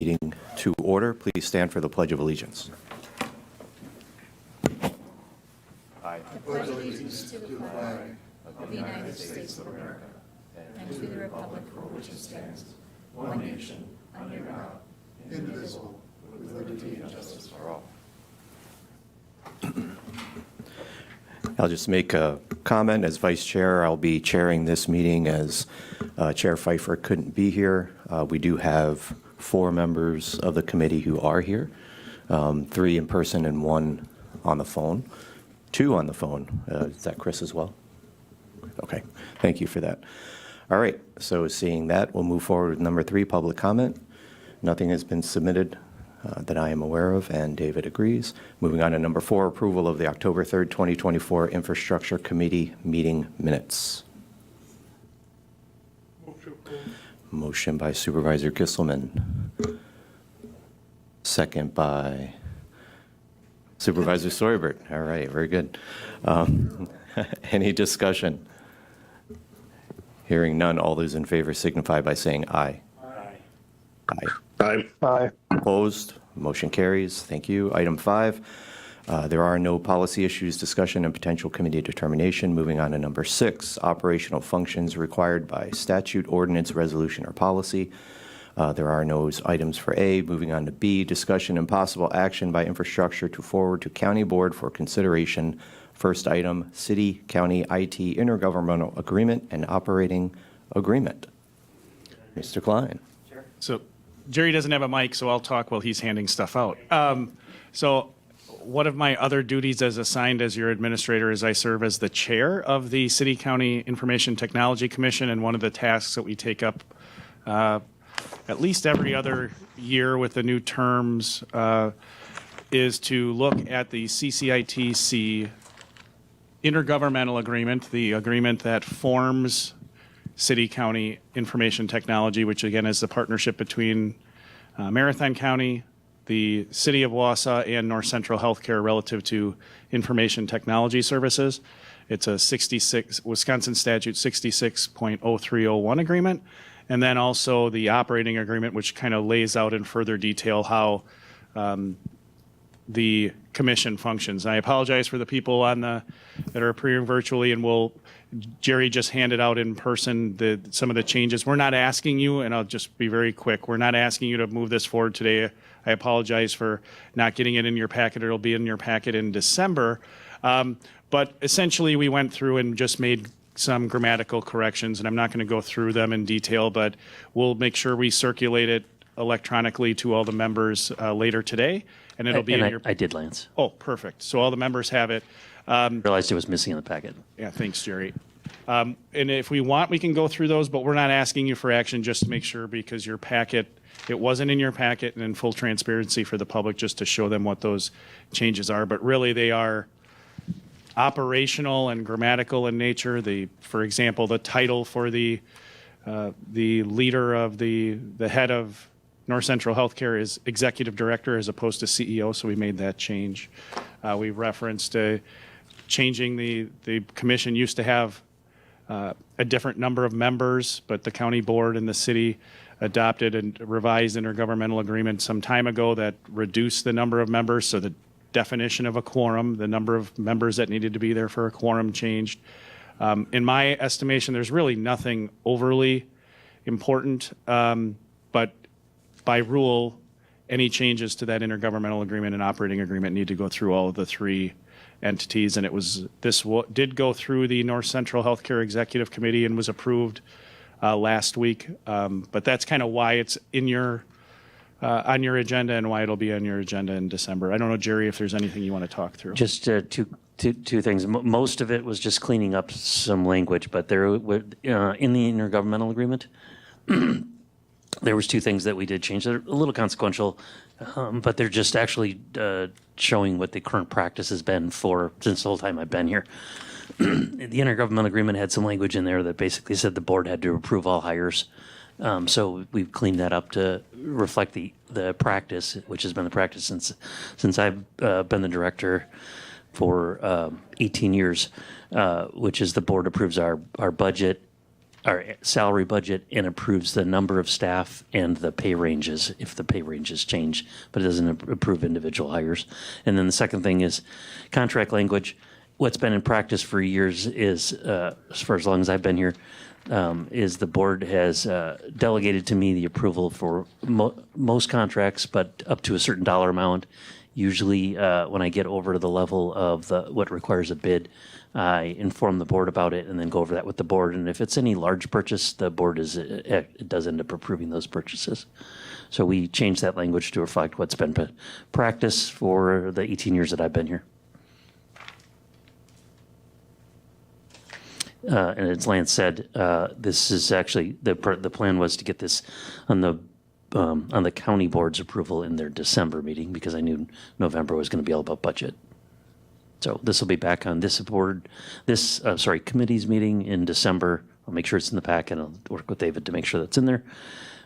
Meeting to order. Please stand for the Pledge of Allegiance. I pledge allegiance to the flag of the United States of America and to the republic for which it stands, one nation, under God, indivisible, with liberty and justice for all. I'll just make a comment. As Vice Chair, I'll be chairing this meeting as Chair Pfeiffer couldn't be here. We do have 4 members of the committee who are here, 3 in person and 1 on the phone, 2 on the phone. Is that Chris as well? Okay, thank you for that. All right, so seeing that, we'll move forward with number 3, public comment. Nothing has been submitted that I am aware of, and David agrees. Moving on to number 4, approval of the October 3rd, 2024 Infrastructure Committee meeting minutes. Motion by Supervisor Gisselman. Second by Supervisor Soibert. All right, very good. Any discussion? Hearing none, all those in favor signify by saying aye. Aye. Aye. Aye. Aye. Opposed? Motion carries. Thank you. Item 5, there are no policy issues, discussion, and potential committee determination. Moving on to number 6, operational functions required by statute, ordinance, resolution, or policy. There are no items for A. Moving on to B, discussion and possible action by infrastructure to forward to County Board for consideration. First item, City-County IT Intergovernmental Agreement and Operating Agreement. Mr. Klein. So Jerry doesn't have a mic, so I'll talk while he's handing stuff out. So one of my other duties as assigned as your administrator is I serve as the chair of the City-County Information Technology Commission, and one of the tasks that we take up at least every other year with the new terms is to look at the CCITC intergovernmental agreement, the agreement that forms City-County Information Technology, which again is the partnership between Marathon County, the City of Wausau, and North Central Healthcare relative to information technology services. It's a Wisconsin Statute 66.0301 agreement, and then also the operating agreement, which kind of lays out in further detail how the commission functions. I apologize for the people that are appearing virtually, and Jerry just handed out in person some of the changes. We're not asking you, and I'll just be very quick, we're not asking you to move this forward today. I apologize for not getting it in your packet. It'll be in your packet in December. But essentially, we went through and just made some grammatical corrections, and I'm not going to go through them in detail, but we'll make sure we circulate it electronically to all the members later today, and it'll be in your... I did, Lance. Oh, perfect. So all the members have it. Realized it was missing in the packet. Yeah, thanks, Jerry. And if we want, we can go through those, but we're not asking you for action, just to make sure, because your packet, it wasn't in your packet, and in full transparency for the public, just to show them what those changes are. But really, they are operational and grammatical in nature. For example, the title for the leader of the head of North Central Healthcare is Executive Director as opposed to CEO, so we made that change. We referenced changing the commission used to have a different number of members, but the county board and the city adopted and revised intergovernmental agreement some time ago that reduced the number of members. So the definition of a quorum, the number of members that needed to be there for a quorum changed. In my estimation, there's really nothing overly important, but by rule, any changes to that intergovernmental agreement and operating agreement need to go through all of the 3 entities, and this did go through the North Central Healthcare Executive Committee and was approved last week. But that's kind of why it's in your on your agenda and why it'll be on your agenda in December. I don't know, Jerry, if there's anything you want to talk through. Just two things. Most of it was just cleaning up some language, but there were in the intergovernmental agreement. There was 2 things that we did change. They're a little consequential, but they're just actually showing what the current practice has been since the whole time I've been here. The intergovernmental agreement had some language in there that basically said the board had to approve all hires. So we've cleaned that up to reflect the practice, which has been the practice since I've been the director for 18 years, which is the board approves our budget our salary budget and approves the number of staff and the pay ranges if the pay ranges change, but it doesn't approve individual hires. And then the second thing is contract language. What's been in practice for years is, for as long as I've been here, is the board has delegated to me the approval for most contracts, but up to a certain dollar amount. Usually, when I get over to the level of what requires a bid, I inform the board about it and then go over that with the board. And if it's any large purchase, the board does end up approving those purchases. So we changed that language to reflect what's been practice for the 18 years that I've been here. And as Lance said, this is actually the plan was to get this on the county board's approval in their December meeting, because I knew November was going to be all about budget. So this will be back on this committee's meeting in December. I'll make sure it's in the packet. I'll work with David to make sure that's in there.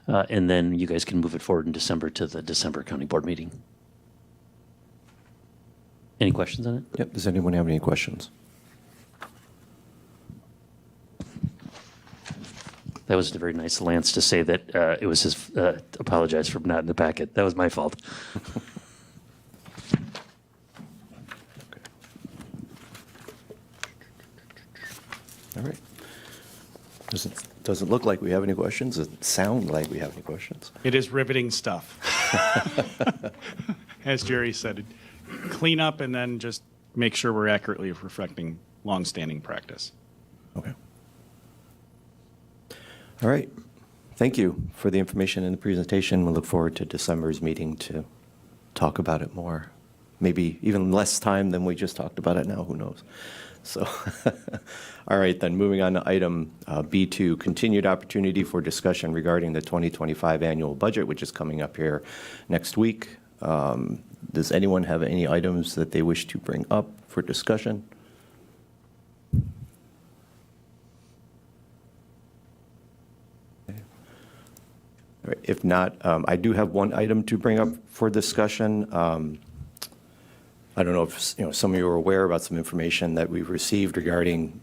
And then you guys can move it forward in December to the December county board meeting. Any questions on it? Yep. Does anyone have any questions? That was very nice, Lance, to say that it was his, apologize for not in the packet. That was my fault. All right. Doesn't look like we have any questions. Doesn't sound like we have any questions. It is riveting stuff. As Jerry said, clean up and then just make sure we're accurately reflecting longstanding practice. Okay. All right. Thank you for the information and the presentation. We look forward to December's meeting to talk about it more. Maybe even less time than we just talked about it now. Who knows? So, all right, then moving on to item B2, continued opportunity for discussion regarding the 2025 annual budget, which is coming up here next week. Does anyone have any items that they wish to bring up for discussion? All right, if not, I do have one item to bring up for discussion. I don't know if some of you are aware about some information that we've received regarding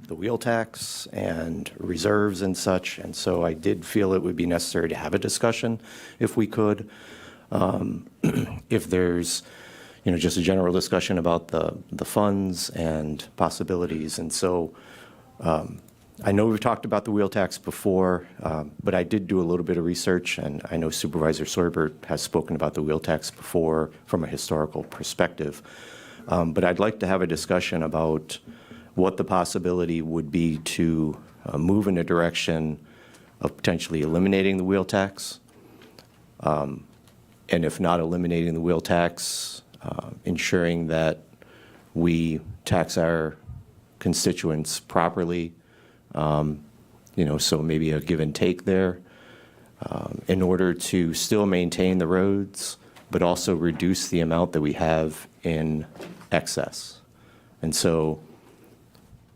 the wheel tax and reserves and such, and so I did feel it would be necessary to have a discussion if we could. If there's just a general discussion about the funds and possibilities, and so I know we've talked about the wheel tax before, but I did do a little bit of research, and I know Supervisor Sorbert has spoken about the wheel tax before from a historical perspective. But I'd like to have a discussion about what the possibility would be to move in a direction of potentially eliminating the wheel tax. And if not eliminating the wheel tax, ensuring that we tax our constituents properly. So maybe a give and take there in order to still maintain the roads, but also reduce the amount that we have in excess. And so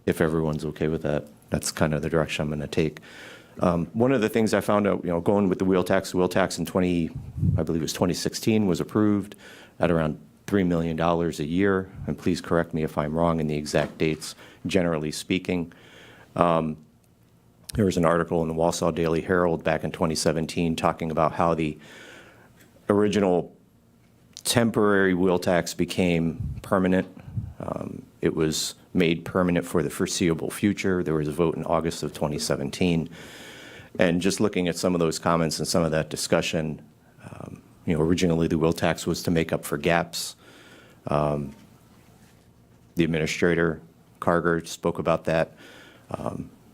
if everyone's okay with that, that's kind of the direction I'm going to take. One of the things I found out, going with the wheel tax in 2016 was approved at around $3 million a year. And please correct me if I'm wrong in the exact dates, generally speaking. There was an article in the Wausau Daily Herald back in 2017 talking about how the original temporary wheel tax became permanent. It was made permanent for the foreseeable future. There was a vote in August of 2017. And just looking at some of those comments and some of that discussion, originally the wheel tax was to make up for gaps. The administrator, Carger, spoke about that.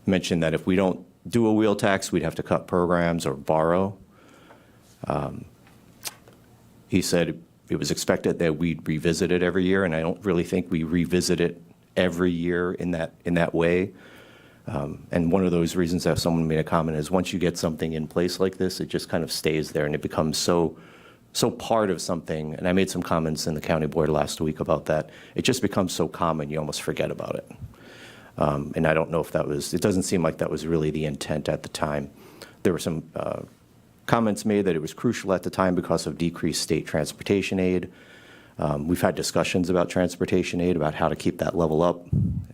Mentioned that if we don't do a wheel tax, we'd have to cut programs or borrow. He said it was expected that we'd revisit it every year, and I don't really think we revisit it every year in that way. And one of those reasons that someone made a comment is once you get something in place like this, it just kind of stays there and it becomes so part of something. And I made some comments in the county board last week about that. It just becomes so common, you almost forget about it. And I don't know if it doesn't seem like that was really the intent at the time. There were some comments made that it was crucial at the time because of decreased state transportation aid. We've had discussions about transportation aid, about how to keep that level up,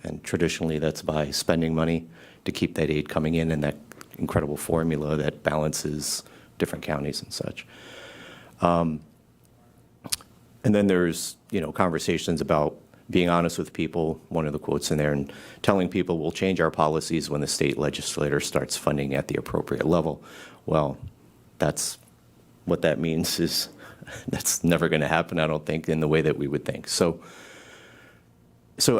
and traditionally that's by spending money to keep that aid coming in and that incredible formula that balances different counties and such. And then there's, conversations about being honest with people, one of the quotes in there, and telling people we'll change our policies when the state legislature starts funding at the appropriate level. Well, that's what that means is that's never going to happen, I don't think, in the way that we would think. So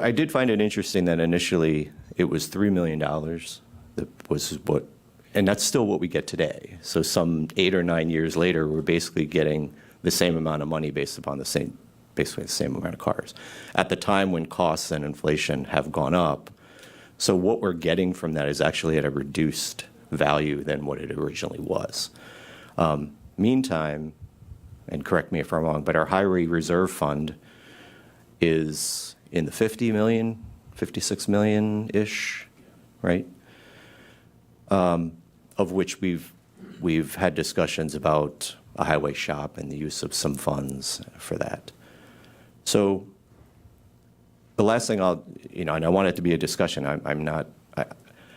I did find it interesting that initially it was $3 million. That was what, and that's still what we get today. So some 8 or 9 years later, we're basically getting the same amount of money based upon basically the same amount of cars. At the time when costs and inflation have gone up, so what we're getting from that is actually at a reduced value than what it originally was. Meantime, and correct me if I'm wrong, but our highway reserve fund is in the 50 million, 56 million-ish, right? Of which we've had discussions about a highway shop and the use of some funds for that. So the last thing and I want it to be a discussion,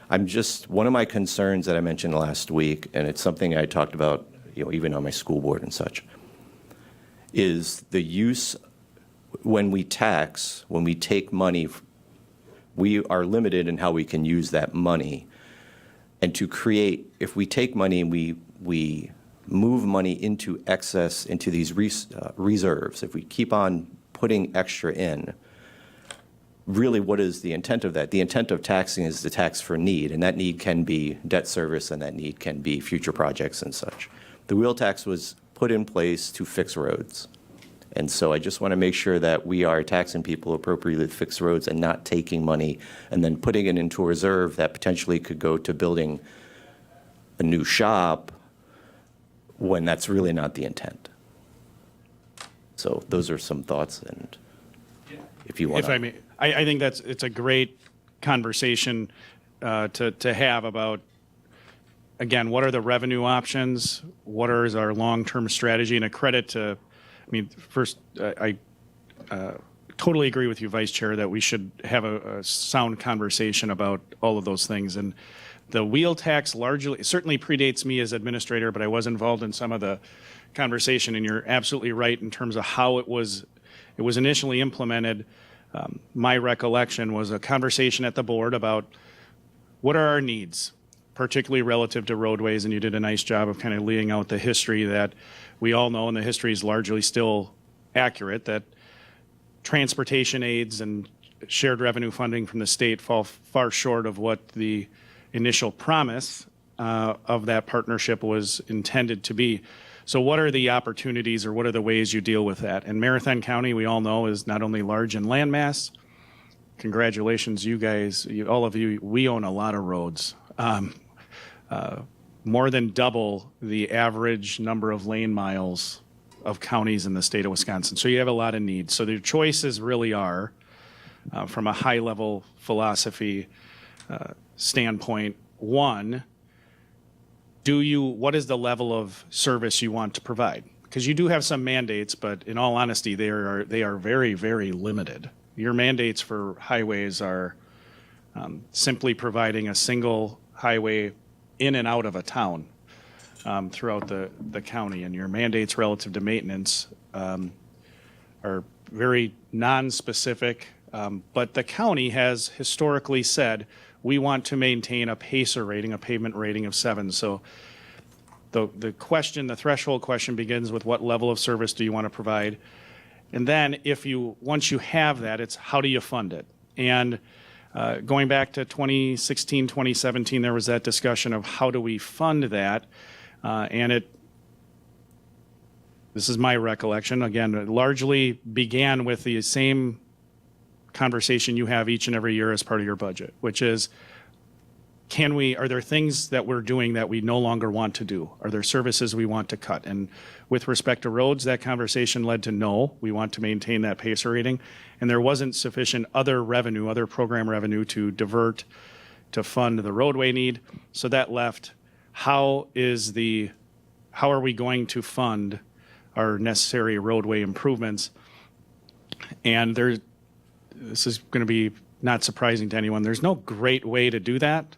I'm just, one of my concerns that I mentioned last week, and it's something I talked about, even on my school board and such, is the use, when we tax, when we take money, we are limited in how we can use that money. And to create, if we take money and we move money into excess, into these reserves, if we keep on putting extra in, really what is the intent of that? The intent of taxing is to tax for need, and that need can be debt service and that need can be future projects and such. The wheel tax was put in place to fix roads. And so I just want to make sure that we are taxing people appropriately to fix roads and not taking money and then putting it into a reserve that potentially could go to building a new shop when that's really not the intent. So those are some thoughts, and if you want If I may, I think it's a great conversation to have about, again, what are the revenue options? What is our long-term strategy? And a credit to, first, I totally agree with you, Vice Chair, that we should have a sound conversation about all of those things. And the wheel tax largely, certainly predates me as administrator, but I was involved in some of the conversation, and you're absolutely right in terms of how it was initially implemented. My recollection was a conversation at the board about what are our needs, particularly relative to roadways, and you did a nice job of kind of laying out the history that we all know, and the history is largely still accurate, that transportation aids and shared revenue funding from the state fall far short of what the initial promise of that partnership was intended to be. So what are the opportunities, or what are the ways you deal with that? And Marathon County, we all know, is not only large in landmass. Congratulations, you guys, all of you, we own a lot of roads. More than double the average number of lane miles of counties in the state of Wisconsin. So you have a lot of needs. So the choices really are, from a high-level philosophy standpoint, one, what is the level of service you want to provide? Because you do have some mandates, but in all honesty, they are very, very limited. Your mandates for highways are simply providing a single highway in and out of a town throughout the county, and your mandates relative to maintenance are very non-specific, but the county has historically said we want to maintain a PACER rating, a pavement rating of 7. So the threshold question begins with what level of service do you want to provide? And then once you have that, it's how do you fund it? And going back to 2016, 2017, there was that discussion of how do we fund that? This is my recollection, again, it largely began with the same conversation you have each and every year as part of your budget, which is, are there things that we're doing that we no longer want to do? Are there services we want to cut? And with respect to roads, that conversation led to no, we want to maintain that PACER rating. And there wasn't sufficient other program revenue to divert to fund the roadway need. So that left, how are we going to fund our necessary roadway improvements? And this is going to be not surprising to anyone. There's no great way to do that.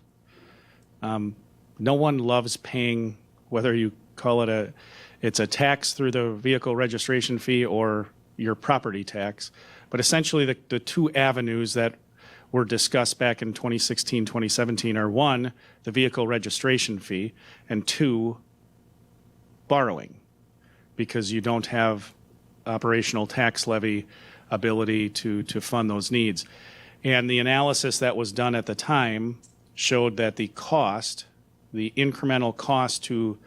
No one loves paying, whether you call it it's a tax through the vehicle registration fee or your property tax. But essentially the two avenues that were discussed back in 2016, 2017 are one, the vehicle registration fee, and two, borrowing, because you don't have operational tax levy ability to fund those needs. And the analysis that was done at the time showed that the incremental cost to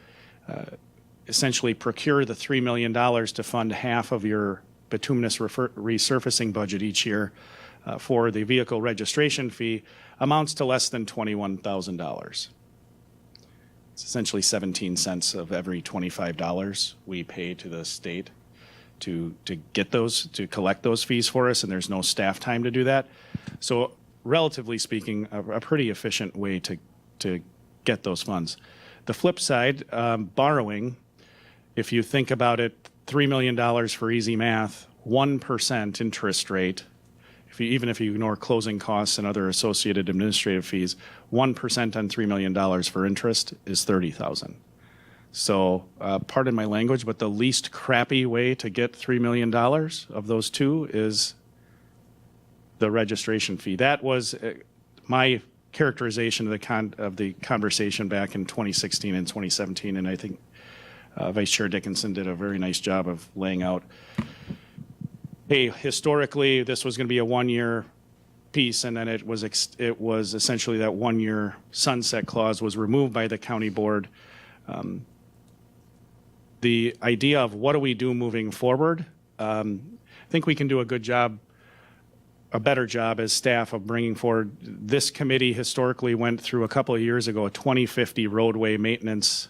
essentially procure the $3 million to fund half of your bituminous resurfacing budget each year for the vehicle registration fee amounts to less than $21,000. It's essentially 17 cents of every $25 we pay to the state to collect those fees for us, and there's no staff time to do that. So relatively speaking, a pretty efficient way to get those funds. The flip side, borrowing, if you think about it, $3 million for easy math, 1% interest rate, even if you ignore closing costs and other associated administrative fees, 1% on $3 million for interest is $30,000. So pardon my language, but the least crappy way to get $3 million of those two is the registration fee. That was my characterization of the conversation back in 2016 and 2017, and I think Vice Chair Dickinson did a very nice job of laying out, hey, historically this was going to be a one-year piece, and then it was essentially that one-year sunset clause was removed by the county board. The idea of what do we do moving forward, I think we can do a better job as staff of bringing forward. This committee historically went through a couple of years ago a 2050 roadway maintenance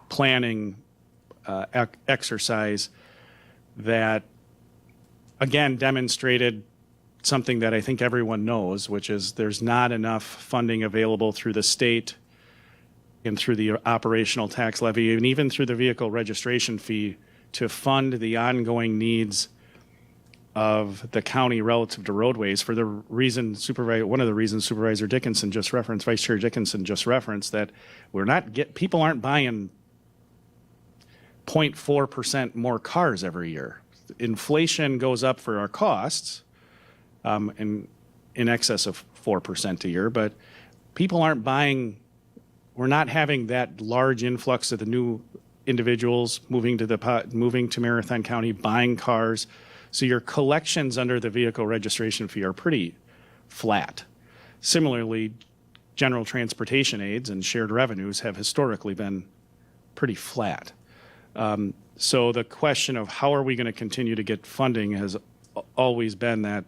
planning exercise that, again, demonstrated something that I think everyone knows, which is there's not enough funding available through the state and through the operational tax levy, and even through the vehicle registration fee to fund the ongoing needs of the county relative to roadways, for the reason one of the reasons Supervisor Dickinson just referenced, Vice Chair Dickinson just referenced, that people aren't buying 0.4% more cars every year. Inflation goes up for our costs in excess of 4% a year, but people aren't buying. We're not having that large influx of the new individuals moving to Marathon County, buying cars. So your collections under the vehicle registration fee are pretty flat. Similarly, general transportation aids and shared revenues have historically been pretty flat. So the question of how are we going to continue to get funding has always been that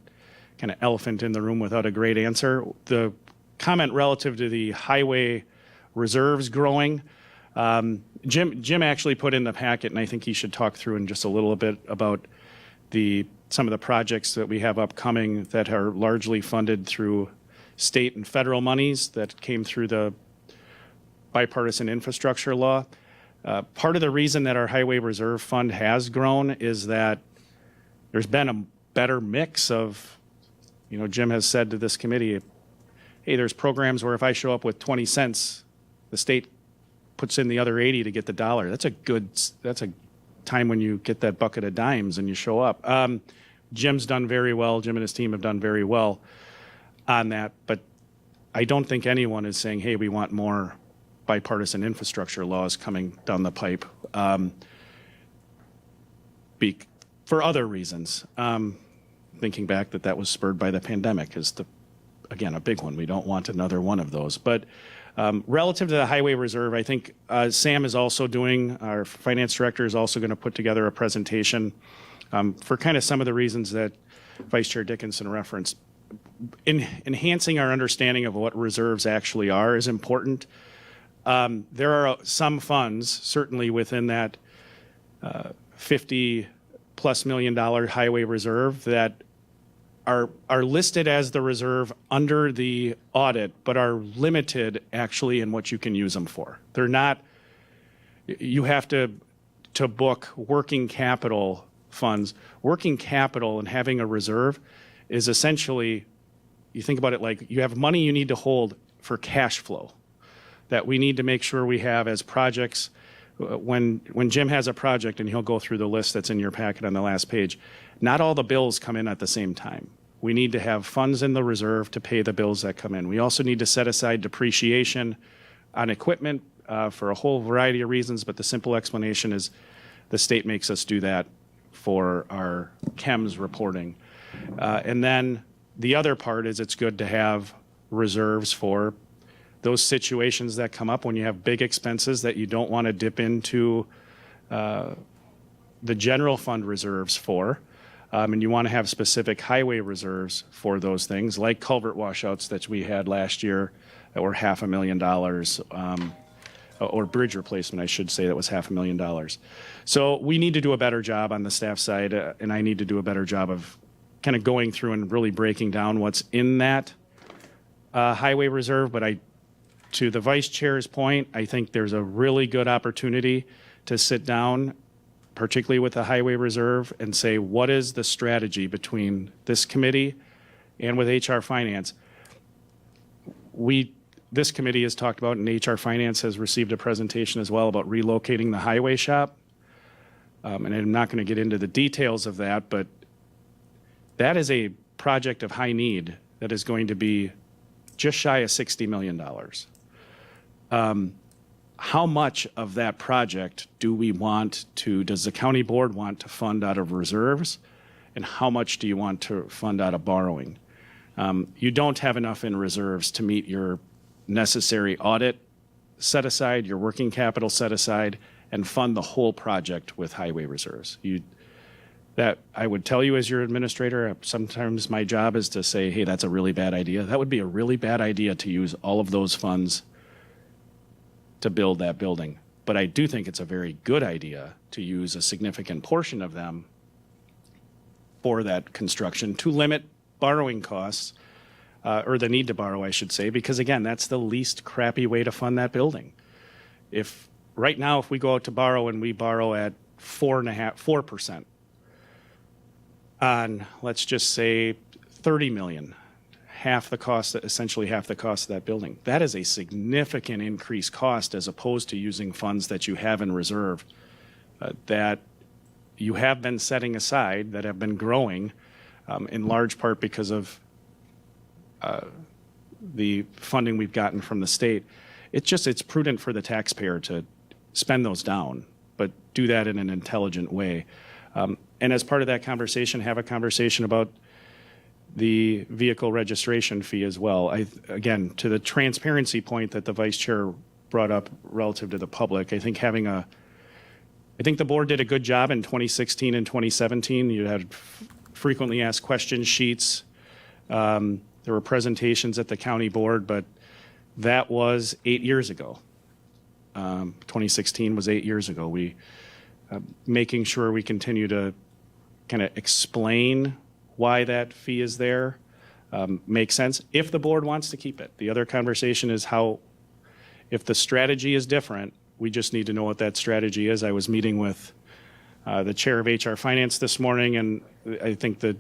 kind of elephant in the room without a great answer. The comment relative to the highway reserves growing, Jim actually put in the packet, and I think he should talk through in just a little bit about some of the projects that we have upcoming that are largely funded through state and federal monies that came through the bipartisan infrastructure law. Part of the reason that our Highway Reserve Fund has grown is that there's been a better mix of, Jim has said to this committee, hey, there's programs where if I show up with 20 cents, the state puts in the other 80 to get the dollar. That's a time when you get that bucket of dimes and you show up. Jim's done very well. Jim and his team have done very well on that, but I don't think anyone is saying, hey, we want more bipartisan infrastructure laws coming down the pipe for other reasons. Thinking back that was spurred by the pandemic is, again, a big one. We don't want another one of those. But relative to the Highway Reserve, I think Sam is also our finance director is also going to put together a presentation for kind of some of the reasons that Vice Chair Dickinson referenced. Enhancing our understanding of what reserves actually are is important. There are some funds, certainly within that $50+ million highway reserve, that are listed as the reserve under the audit, but are limited actually in what you can use them for. They're not, you have to book working capital funds, working capital and having a reserve is essentially, you think about it like you have money you need to hold for cash flow that we need to make sure we have as projects. When Jim has a project, and he'll go through the list that's in your packet on the last page, not all the bills come in at the same time. We need to have funds in the reserve to pay the bills that come in. We also need to set aside depreciation on equipment for a whole variety of reasons, but the simple explanation is the state makes us do that for our chems reporting. And then the other part is it's good to have reserves for those situations that come up when you have big expenses that you don't want to dip into the general fund reserves for. And you want to have specific highway reserves for those things, like culvert washouts that we had last year that were $500,000, or bridge replacement, I should say, that was $500,000. So we need to do a better job on the staff side, and I need to do a better job of kind of going through and really breaking down what's in that highway reserve. But to the vice chair's point, I think there's a really good opportunity to sit down, particularly with the highway reserve, and say, what is the strategy between this committee and with HR Finance? This committee has talked about, and HR Finance has received a presentation as well about relocating the highway shop. And I'm not going to get into the details of that, but that is a project of high need that is going to be just shy of $60 million. How much of that project does the county board want to fund out of reserves? And how much do you want to fund out of borrowing? You don't have enough in reserves to meet your necessary audit set aside, your working capital set aside, and fund the whole project with highway reserves. That I would tell you as your administrator, sometimes my job is to say, hey, that's a really bad idea. That would be a really bad idea to use all of those funds to build that building. But I do think it's a very good idea to use a significant portion of them for that construction to limit borrowing costs, or the need to borrow, I should say, because again, that's the least crappy way to fund that building. Right now, if we go out to borrow and we borrow at 4% on, let's just say, $30 million, essentially half the cost of that building. That is a significant increased cost as opposed to using funds that you have in reserve that you have been setting aside, that have been growing in large part because of the funding we've gotten from the state. It's prudent for the taxpayer to spend those down, but do that in an intelligent way. And as part of that conversation, have a conversation about the vehicle registration fee as well. Again, to the transparency point that the vice chair brought up relative to the public, I think the board did a good job in 2016 and 2017. You had frequently asked question sheets. There were presentations at the county board, but that was 8 years ago. 2016 was 8 years ago. Making sure we continue to kind of explain why that fee is there makes sense if the board wants to keep it. The other conversation is if the strategy is different, we just need to know what that strategy is. I was meeting with the chair of HR Finance this morning, and I think that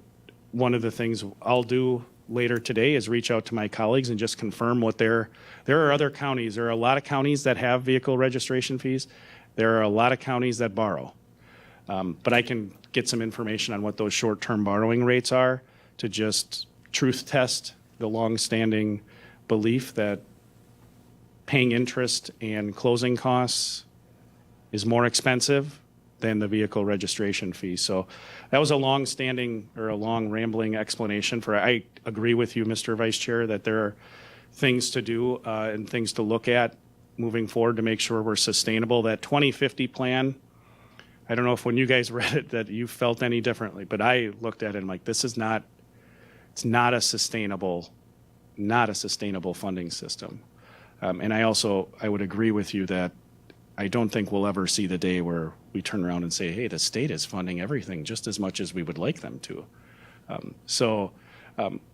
one of the things I'll do later today is reach out to my colleagues and just confirm there are other counties. There are a lot of counties that have vehicle registration fees. There are a lot of counties that borrow. But I can get some information on what those short-term borrowing rates are to just truth test the long-standing belief that paying interest and closing costs is more expensive than the vehicle registration fee. So that was a long-standing or a long rambling explanation I agree with you, Mr. Vice Chair, that there are things to do and things to look at moving forward to make sure we're sustainable. That 2050 plan, I don't know if when you guys read it that you felt any differently, but I looked at it and like, it's not a sustainable funding system. And I would agree with you that I don't think we'll ever see the day where we turn around and say, hey, the state is funding everything just as much as we would like them to.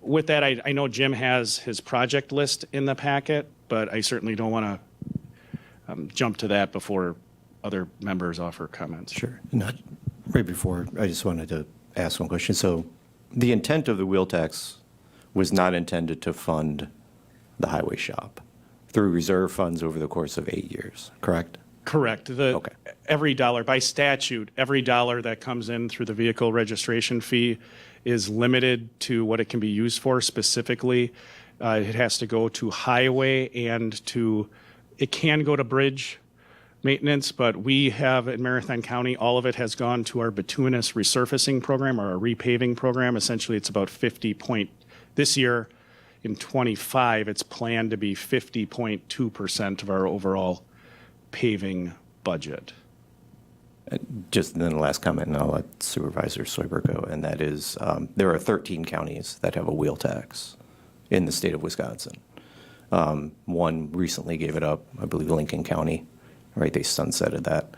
With that, I know Jim has his project list in the packet, but I certainly don't want to jump to that before other members offer comments. Sure. Now, Right before, I just wanted to ask one question. So the intent of the wheel tax was not intended to fund the highway shop through reserve funds over the course of 8 years, correct? Correct. Okay. Every dollar, by statute, every dollar that comes in through the vehicle registration fee is limited to what it can be used for specifically. It has to go to highway and it can go to bridge maintenance, but we have in Marathon County, all of it has gone to our bituminous resurfacing program or our repaving program. Essentially, it's about this year in 25, it's planned to be 50.2% of our overall paving budget. Just then the last comment, and I'll let Supervisor Soiber go, and that is there are 13 counties that have a wheel tax in the state of Wisconsin. One recently gave it up, I believe Lincoln County, right? They sunsetted that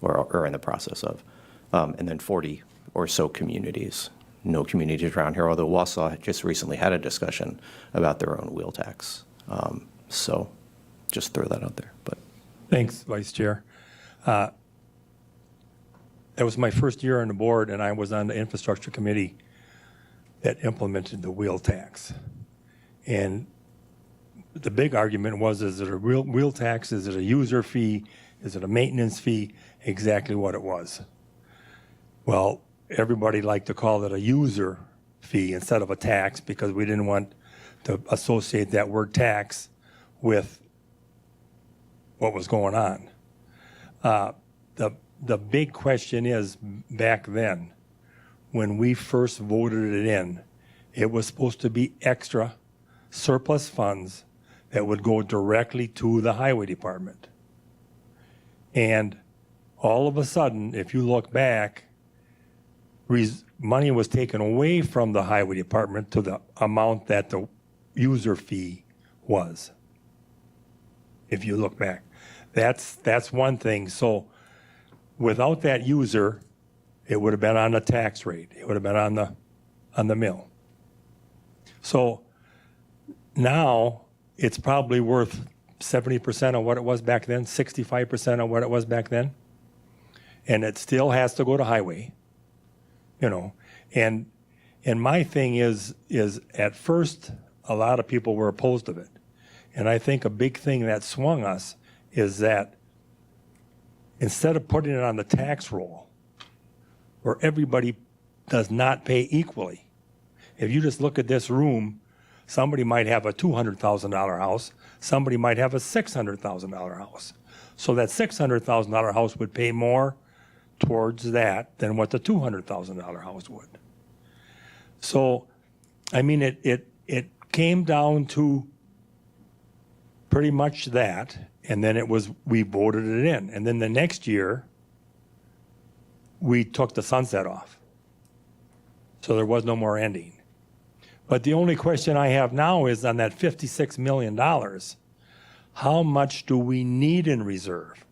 or are in the process of. And then 40 or so communities. No communities around here, although Wausau just recently had a discussion about their own wheel tax. So just throw that out there. But Thanks, Vice Chair. That was my first year on the board, and I was on the infrastructure committee that implemented the wheel tax. And the big argument was, is it a wheel tax? Is it a user fee? Is it a maintenance fee? Exactly what it was. Well, everybody liked to call it a user fee instead of a tax because we didn't want to associate that word tax with what was going on. The big question is, back then, when we first voted it in, it was supposed to be extra surplus funds that would go directly to the highway department. And all of a sudden, if you look back, money was taken away from the highway department to the amount that the user fee was. If you look back, that's one thing. So without that user, it would have been on the tax rate. It would have been on the mill. So now it's probably worth 70% of what it was back then, 65% of what it was back then. And it still has to go to highway, you know. And my thing is at first, a lot of people were opposed to it. And I think a big thing that swung us is that instead of putting it on the tax roll, where everybody does not pay equally, if you just look at this room, somebody might have a $200,000 house, somebody might have a $600,000 house. So that $600,000 house would pay more towards that than what the $200,000 house would. So, I mean, it came down to pretty much that, and then we voted it in. And then the next year, we took the sunset off. So there was no more ending. But the only question I have now is on that $56 million, how much do we need in reserve?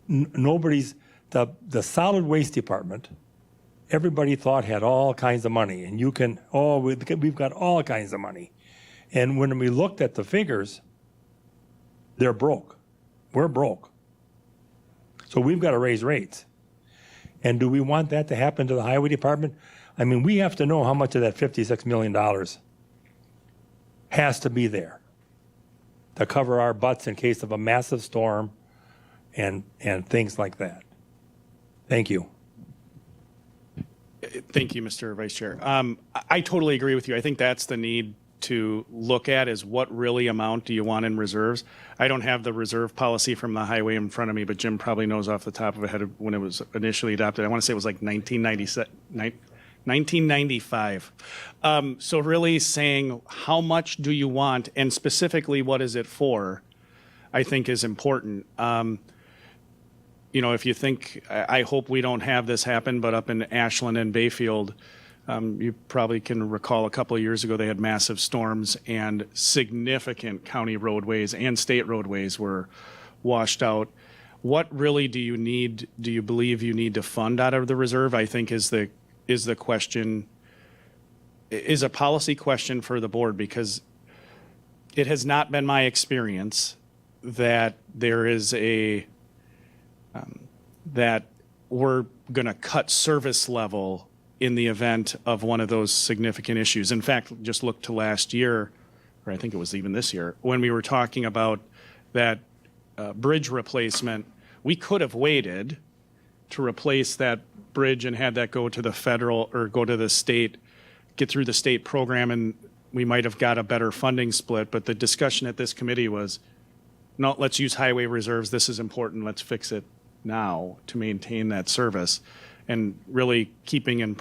Nobody's, the solid waste department, everybody thought had all kinds of money. And you can, we've got all kinds of money. And when we looked at the figures, they're broke. We're broke. So we've got to raise rates. And do we want that to happen to the highway department? I mean, we have to know how much of that $56 million has to be there to cover our butts in case of a massive storm and things like that. Thank you. Thank you, Mr. Vice Chair. I totally agree with you. I think that's the need to look at is what really amount do you want in reserves. I don't have the reserve policy from the highway in front of me, but Jim probably knows off the top of his head when it was initially adopted. I want to say it was like 1995. So really saying how much do you want and specifically what is it for, I think is important. You know, if you think, I hope we don't have this happen, but up in Ashland and Bayfield, you probably can recall a couple of years ago, they had massive storms and significant county roadways and state roadways were washed out. What really do you believe you need to fund out of the reserve? I think is the question, is a policy question for the board, because it has not been my experience that there is that we're going to cut service level in the event of one of those significant issues. In fact, just look to last year, or I think it was even this year, when we were talking about that bridge replacement, we could have waited to replace that bridge and had that go to the federal or go to the state, get through the state program, and we might have got a better funding split. But the discussion at this committee was, no, let's use highway reserves. This is important. Let's fix it now to maintain that service, and really keeping in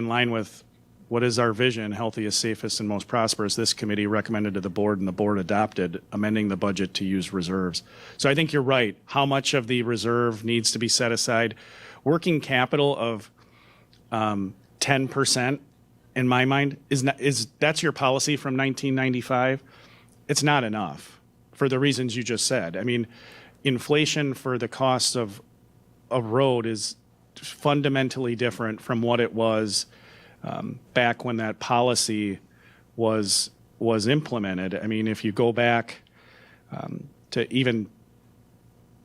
line with what is our vision, healthiest, safest, and most prosperous. This committee recommended to the board, and the board adopted, amending the budget to use reserves. So I think you're right. How much of the reserve needs to be set aside? Working capital of 10%, in my mind, that's your policy from 1995. It's not enough for the reasons you just said. I mean, inflation for the cost of a road is fundamentally different from what it was back when that policy was implemented. I mean, if you go back to even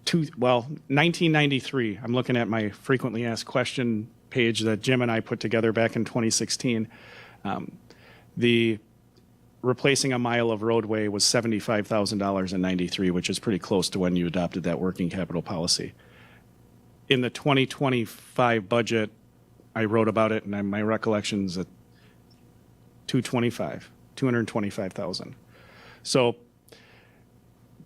1993, I'm looking at my frequently asked question page that Jim and I put together back in 2016. The replacing a mile of roadway was $75,000 in 93, which is pretty close to when you adopted that working capital policy. In the 2025 budget, I wrote about it, and my recollection's at $225,000. So,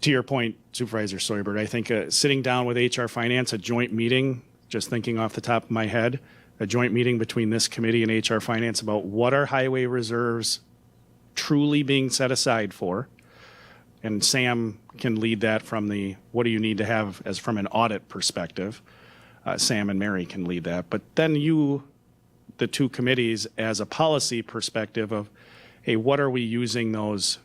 to your point, Supervisor Soibert, I think sitting down with HR Finance, a joint meeting, just thinking off the top of my head, a joint meeting between this committee and HR Finance about what are highway reserves truly being set aside for, and Sam can lead that from the what do you need to have as from an audit perspective. Sam and Mary can lead that. But then you, the two committees, as a policy perspective of, hey, what are we using those,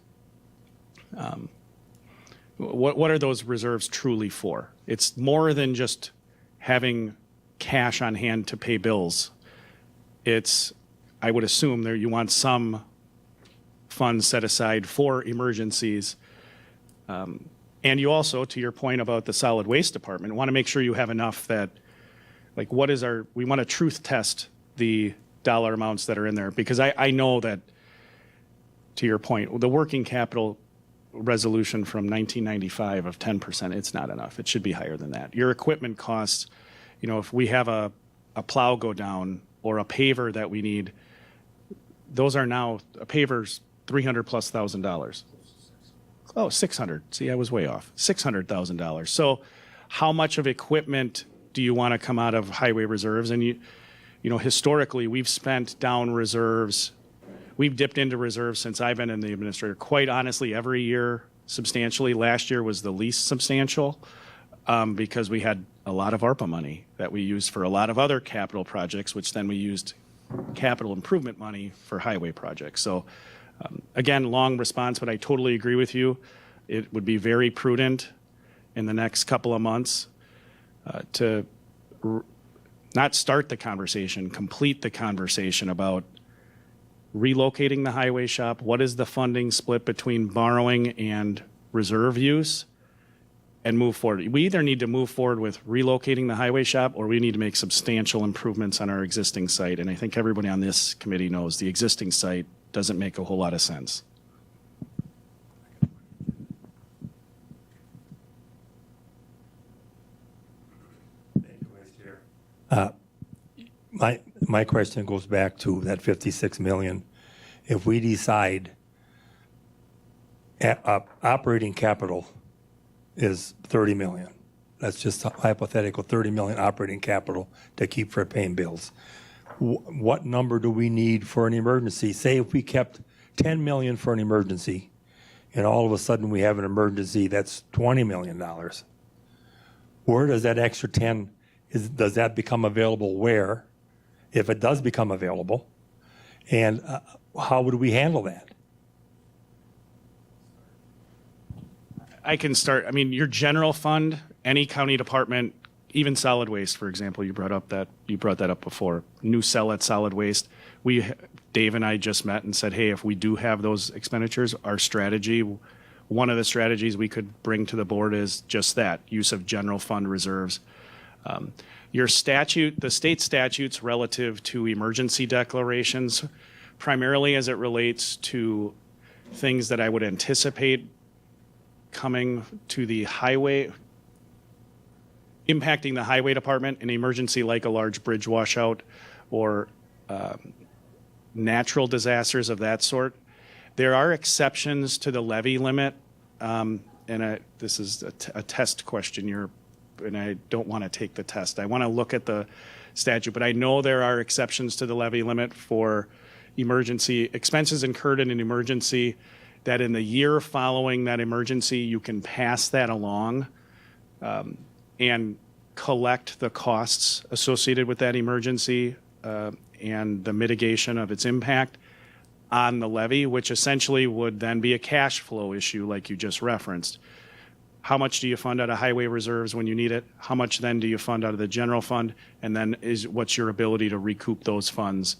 what are those reserves truly for? It's more than just having cash on hand to pay bills. It's, I would assume there you want some funds set aside for emergencies. And you also, to your point about the solid waste department, want to make sure you have enough that, like, what is we want to truth test the dollar amounts that are in there, because I know that, to your point, the working capital resolution from 1995 of 10%, it's not enough. It should be higher than that. Your equipment costs, if we have a plow go down or a paver that we need, those are now, a paver's $300,000+. Oh, 600. See, I was way off. $600,000. So how much of equipment do you want to come out of highway reserves? And historically, we've spent down reserves. We've dipped into reserves since I've been in the administrator. Quite honestly, every year substantially. Last year was the least substantial because we had a lot of ARPA money that we used for a lot of other capital projects, which then we used capital improvement money for highway projects. So again, long response, but I totally agree with you. It would be very prudent in the next couple of months to not start the conversation, complete the conversation about relocating the highway shop. What is the funding split between borrowing and reserve use, and move forward? We either need to move forward with relocating the highway shop, or we need to make substantial improvements on our existing site. And I think everybody on this committee knows the existing site doesn't make a whole lot of sense. My question goes back to that 56 million. If we decide operating capital is 30 million, that's just a hypothetical 30 million operating capital to keep for paying bills. What number do we need for an emergency? Say if we kept 10 million for an emergency, and all of a sudden we have an emergency that's $20 million. Where does that extra 10, does that become available where? If it does become available, and how would we handle that? I can start. I mean, your general fund, any county department, even solid waste, for example, you brought that up before. New cell at solid waste. Dave and I just met and said, hey, if we do have those expenditures, our strategy, one of the strategies we could bring to the board is just that, use of general fund reserves. Your statute, the state statutes relative to emergency declarations, primarily as it relates to things that I would anticipate coming to the highway, impacting the highway department, an emergency like a large bridge washout or natural disasters of that sort. There are exceptions to the levy limit, this is a test question, and I don't want to take the test. I want to look at the statute, but I know there are exceptions to the levy limit for emergency expenses incurred in an emergency, that in the year following that emergency, you can pass that along and collect the costs associated with that emergency and the mitigation of its impact on the levy, which essentially would then be a cash flow issue like you just referenced. How much do you fund out of highway reserves when you need it? How much then do you fund out of the general fund? And then what's your ability to recoup those funds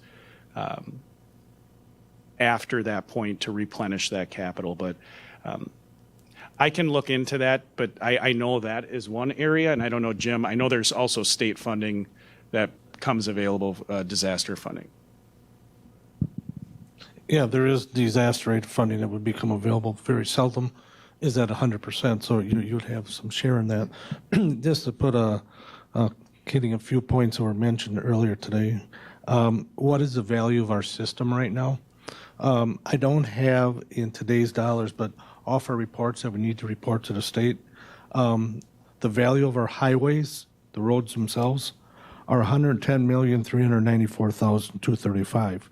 after that point to replenish that capital? But I can look into that, but I know that is one area, and I don't know, Jim, I know there's also state funding that comes available, disaster funding. Yeah, there is disaster aid funding that would become available. Very seldom is that 100%, so you'd have some share in that. Just to put hitting a few points that were mentioned earlier today, what is the value of our system right now? I don't have in today's dollars, but off our reports that we need to report to the state, the value of our highways, the roads themselves, are $110,394,235.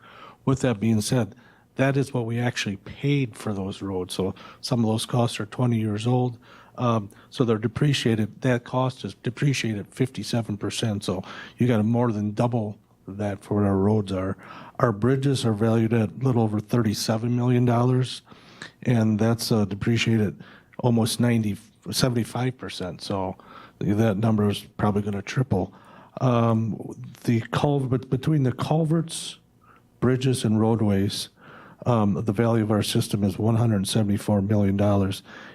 With that being said, that is what we actually paid for those roads. So some of those costs are 20 years old. So they're depreciated. That cost is depreciated 57%. So you got to more than double that for what our roads are. Our bridges are valued at a little over $37 million, and that's depreciated almost 75%. So that number is probably going to triple. Between the culverts, bridges, and roadways, the value of our system is $174 million.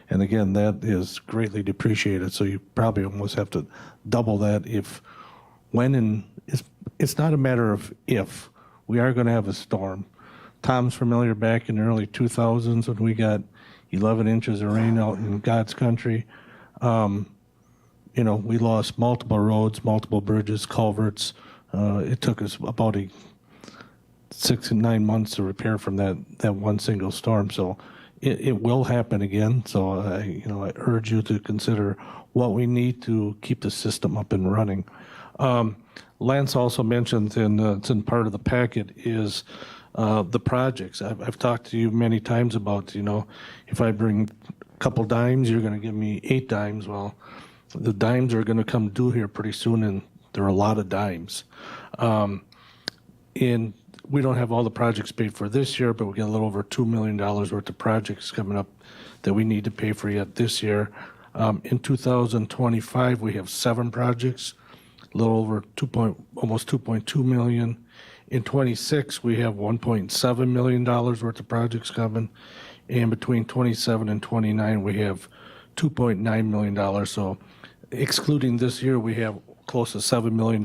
And again, that is greatly depreciated. So you probably almost have to double that it's not a matter of if. We are going to have a storm. Tom's familiar back in the early 2000s when we got 11 inches of rain out in God's country. We lost multiple roads, multiple bridges, culverts. It took us about 6 and 9 months to repair from that one single storm. So it will happen again. So I urge you to consider what we need to keep the system up and running. Lance also mentioned, and it's in part of the packet, is the projects. I've talked to you many times about, if I bring a couple dimes, you're going to give me 8 dimes. Well, the dimes are going to come due here pretty soon, and there are a lot of dimes. And we don't have all the projects paid for this year, but we got a little over $2 million worth of projects coming up that we need to pay for yet this year. In 2025, we have 7 projects, a little over almost 2.2 million. In 26, we have $1.7 million worth of projects coming. And between 27 and 29, we have $2.9 million. So excluding this year, we have close to $7 million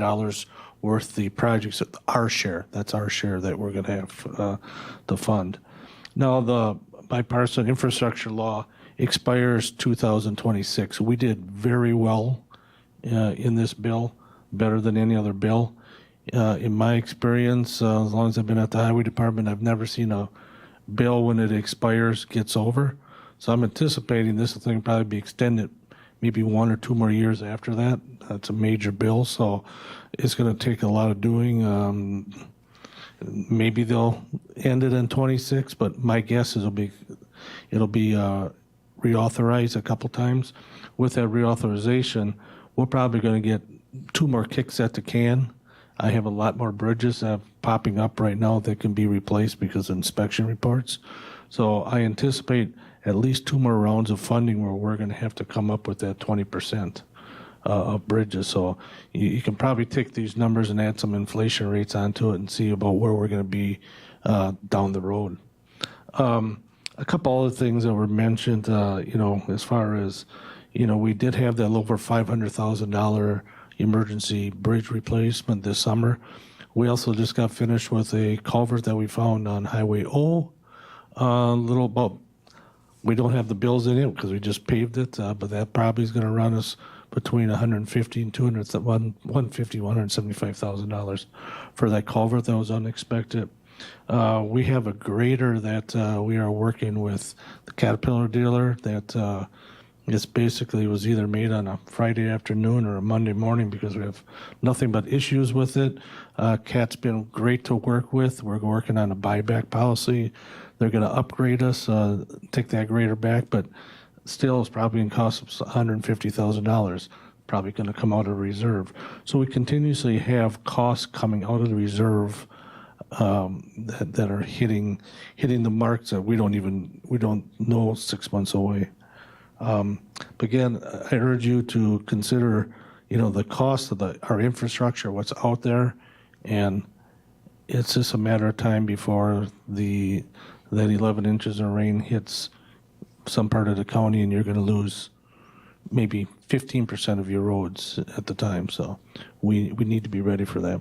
worth the projects, our share. That's our share that we're going to have to fund. Now, the bipartisan infrastructure law expires 2026. We did very well in this bill, better than any other bill. In my experience, as long as I've been at the Highway Department, I've never seen a bill when it expires gets over. So I'm anticipating this thing will probably be extended maybe 1 or 2 more years after that. That's a major bill, so it's going to take a lot of doing. Maybe they'll end it in 26, but my guess is it'll be reauthorized a couple times. With that reauthorization, we're probably going to get 2 more kicks at the can. I have a lot more bridges popping up right now that can be replaced because of inspection reports. So I anticipate at least 2 more rounds of funding where we're going to have to come up with that 20% of bridges. So you can probably take these numbers and add some inflation rates onto it and see about where we're going to be down the road. A couple other things that were mentioned, as far as, we did have that over $500,000 emergency bridge replacement this summer. We also just got finished with a culvert that we found on Highway O. Little about, we don't have the bills in it because we just paved it, but that probably is going to run us between 150 and 150, $175,000 for that culvert. That was unexpected. We have a grader that we are working with the Caterpillar dealer that it's basically was either made on a Friday afternoon or a Monday morning because we have nothing but issues with it. Cat's been great to work with. We're working on a buyback policy. They're going to upgrade us, take that grader back, but still it's probably going to cost us $150,000, probably going to come out of reserve. So we continuously have costs coming out of the reserve that are hitting the marks that we don't know 6 months away. But again, I urge you to consider, the cost of our infrastructure, what's out there, and it's just a matter of time before that 11 inches of rain hits some part of the county, and you're going to lose maybe 15% of your roads at the time. So we need to be ready for that.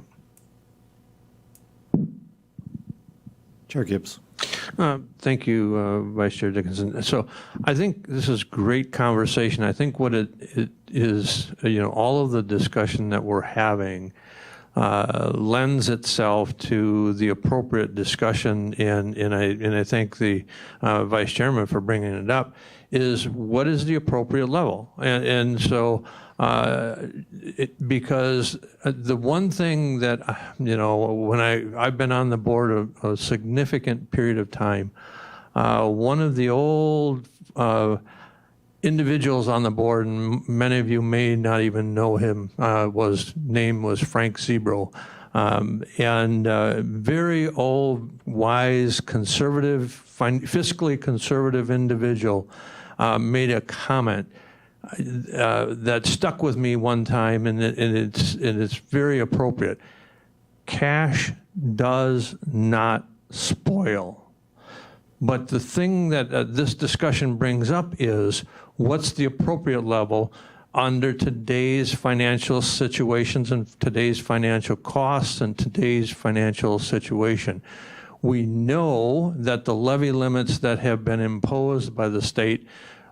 Chair Gibbs. Thank you, Vice Chair Dickinson. So I think this is great conversation. I think what it is, all of the discussion that we're having lends itself to the appropriate discussion, and I thank the Vice Chairman for bringing it up, is what is the appropriate level? And so because the one thing that, when I've been on the board a significant period of time, one of the old individuals on the board, and many of you may not even know him, name was Frank Zebro, and very old, wise, conservative, fiscally conservative individual made a comment that stuck with me one time, and it's very appropriate. Cash does not spoil. But the thing that this discussion brings up is what's the appropriate level under today's financial situations and today's financial costs and today's financial situation. We know that the levy limits that have been imposed by the state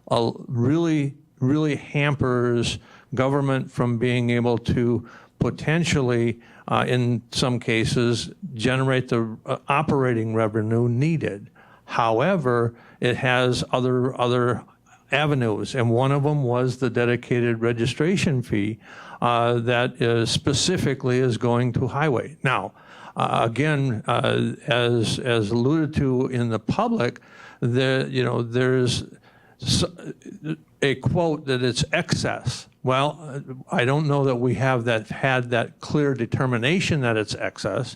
really hampers government from being able to potentially, in some cases, generate the operating revenue needed. However, it has other avenues, and one of them was the dedicated registration fee that specifically is going to highway. Now, again, as alluded to in the public, there's a quote that it's excess. Well, I don't know that we have had that clear determination that it's excess,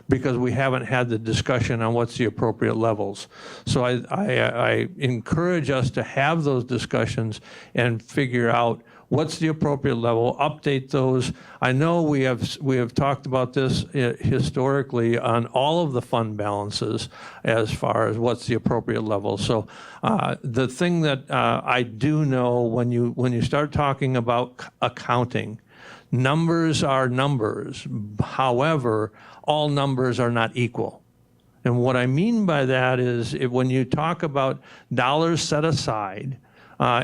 because we haven't had the discussion on what's the appropriate levels. So I encourage us to have those discussions and figure out what's the appropriate level, update those. I know we have talked about this historically on all of the fund balances as far as what's the appropriate level. So the thing that I do know, when you start talking about accounting, numbers are numbers. However, all numbers are not equal. And what I mean by that is when you talk about dollars set aside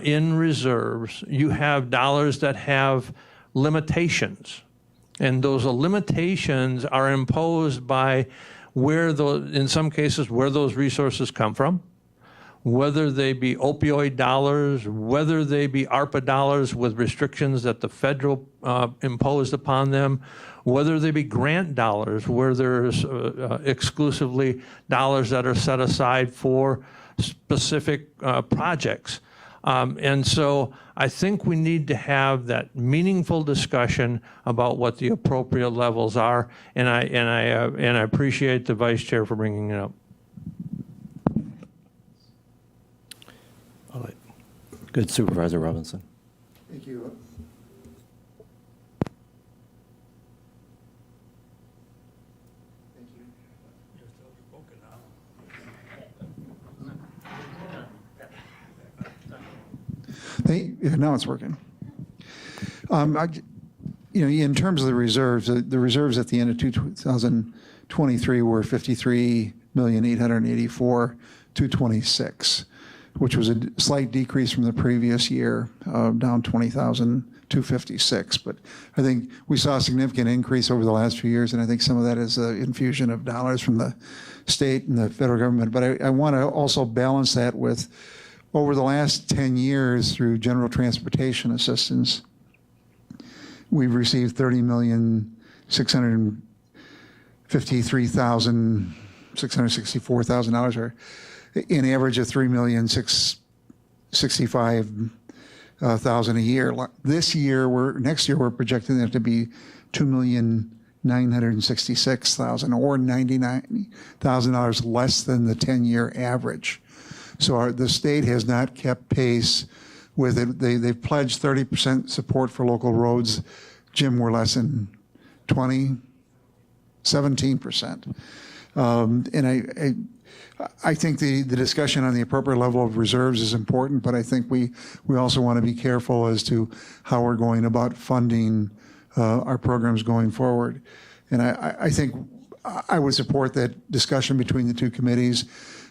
in reserves, you have dollars that have limitations. And those limitations are imposed by in some cases, where those resources come from, whether they be opioid dollars, whether they be ARPA dollars with restrictions that the federal imposed upon them, whether they be grant dollars, where there's exclusively dollars that are set aside for specific projects. And so I think we need to have that meaningful discussion about what the appropriate levels are, and I appreciate the Vice Chair for bringing it up. All right. Good, Supervisor Robinson. Thank you. Now it's working. in terms of the reserves at the end of 2023 were 53,884,226, which was a slight decrease from the previous year, down 20,256. But I think we saw a significant increase over the last few years, and I think some of that is an infusion of dollars from the state and the federal government. But I want to also balance that with, over the last 10 years through general transportation assistance, we've received $30,653,664,000, or an average of $3,665,000 a year. Next year, we're projecting that to be $2,966,000, or $99,000 less than the 10-year average. So the state has not kept pace with it. They've pledged 30% support for local roads. Jim, we're less than 17%. And I think the discussion on the appropriate level of reserves is important, but I think we also want to be careful as to how we're going about funding our programs going forward. And I think I would support that discussion between the two committees.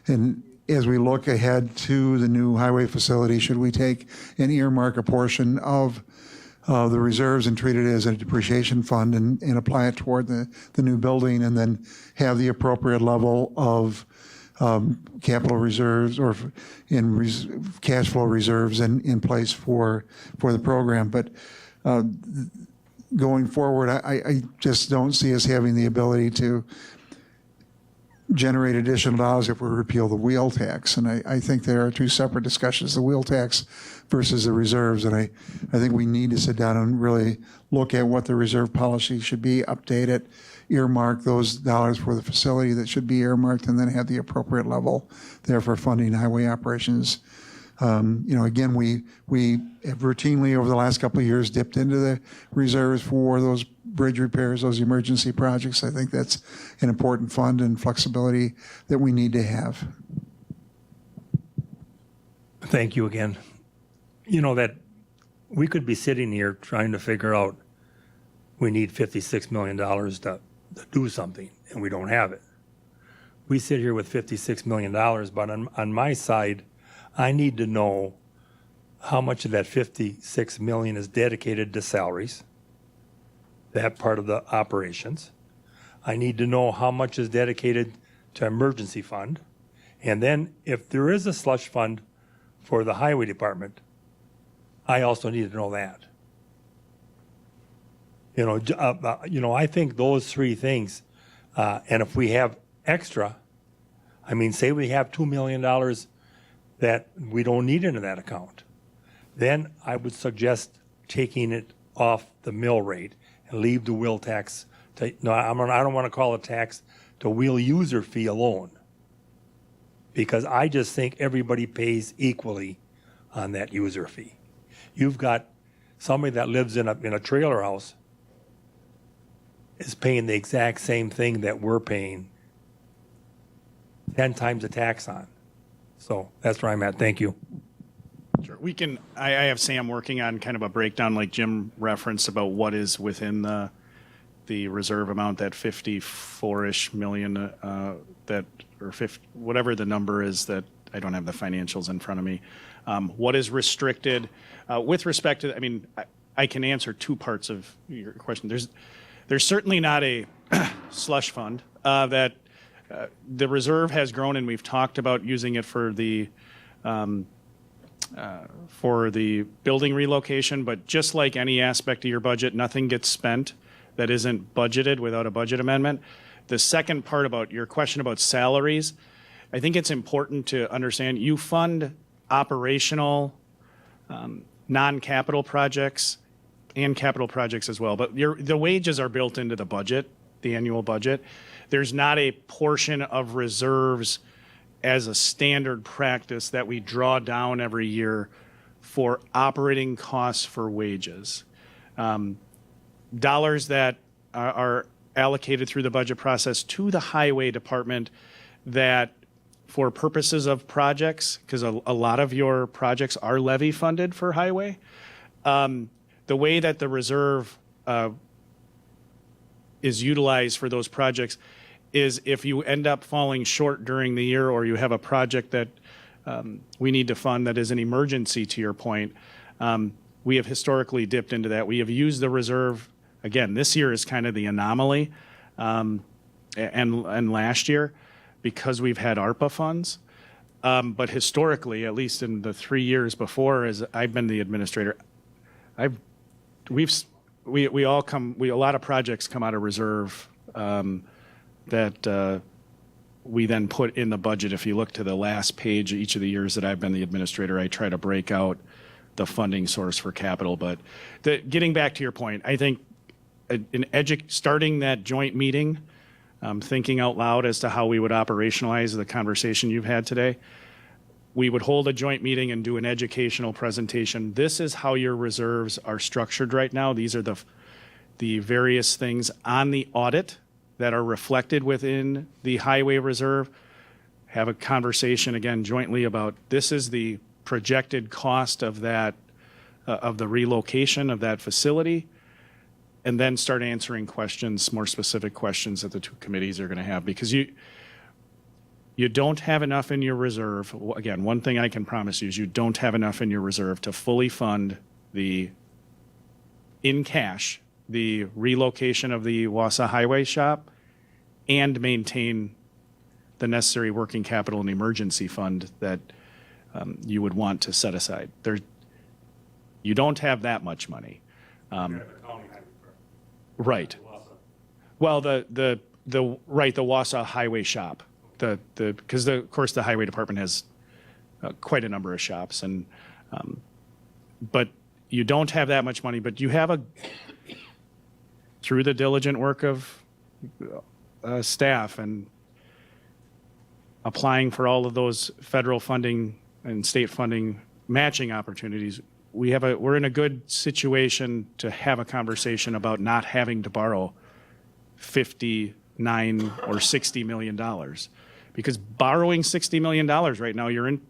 And as we look ahead to the new highway facility, should we take and earmark a portion of the reserves and treat it as a depreciation fund and apply it toward the new building, and then have the appropriate level of capital reserves or cash flow reserves in place for the program. But going forward, I just don't see us having the ability to generate additional dollars if we repeal the wheel tax. And I think there are two separate discussions, the wheel tax versus the reserves. And I think we need to sit down and really look at what the reserve policy should be, update it, earmark those dollars for the facility that should be earmarked, and then have the appropriate level there for funding highway operations. Again, we have routinely over the last couple of years dipped into the reserves for those bridge repairs, those emergency projects. I think that's an important fund and flexibility that we need to have. Thank you again. That we could be sitting here trying to figure out we need $56 million to do something, and we don't have it. We sit here with $56 million, but on my side, I need to know how much of that $56 million is dedicated to salaries, that part of the operations. I need to know how much is dedicated to emergency fund. And then if there is a slush fund for the highway department, I also need to know that. I think those three things, and if we have extra, say we have $2 million that we don't need into that account, then I would suggest taking it off the mill rate and leave the wheel tax. I don't want to call it tax, the wheel user fee alone, because I just think everybody pays equally on that user fee. You've got somebody that lives in a trailer house is paying the exact same thing that we're paying 10 times the tax on. So that's where I'm at. Thank you. Sure. I have Sam working on kind of a breakdown like Jim referenced about what is within the reserve amount, that 54-ish million, whatever the number is, that I don't have the financials in front of me. What is restricted with respect to, I can answer two parts of your question. There's certainly not a slush fund that the reserve has grown, and we've talked about using it for the building relocation. But just like any aspect of your budget, nothing gets spent that isn't budgeted without a budget amendment. The second part about your question about salaries, I think it's important to understand you fund operational, non-capital projects and capital projects as well. But the wages are built into the budget, the annual budget. There's not a portion of reserves as a standard practice that we draw down every year for operating costs for wages. Dollars that are allocated through the budget process to the highway department that for purposes of projects, because a lot of your projects are levy funded for highway, the way that the reserve is utilized for those projects is if you end up falling short during the year or you have a project that we need to fund that is an emergency, to your point, we have historically dipped into that. We have used the reserve. Again, this year is kind of the anomaly, and last year because we've had ARPA funds. But historically, at least in the 3 years before, as I've been the administrator, a lot of projects come out of reserve that we then put in the budget. If you look to the last page, each of the years that I've been the administrator, I try to break out the funding source for capital. But getting back to your point, I think starting that joint meeting, thinking out loud as to how we would operationalize the conversation you've had today, we would hold a joint meeting and do an educational presentation. This is how your reserves are structured right now. These are the various things on the audit that are reflected within the highway reserve. Have a conversation again jointly about this is the projected cost of that, of the relocation of that facility, and then start answering questions, more specific questions that the two committees are going to have, because you don't have enough in your reserve. Again, one thing I can promise you is you don't have enough in your reserve to fully fund in cash, the relocation of the Wausau Highway Shop and maintain the necessary working capital and emergency fund that you would want to set aside. You don't have that much money. Right. Well, the Wausau Highway Shop, because of course the highway department has quite a number of shops, and but you don't have that much money. But you have through the diligent work of staff and applying for all of those federal funding and state funding matching opportunities, we're in a good situation to have a conversation about not having to borrow $59 or $60 million, because borrowing $60 million right now, you're in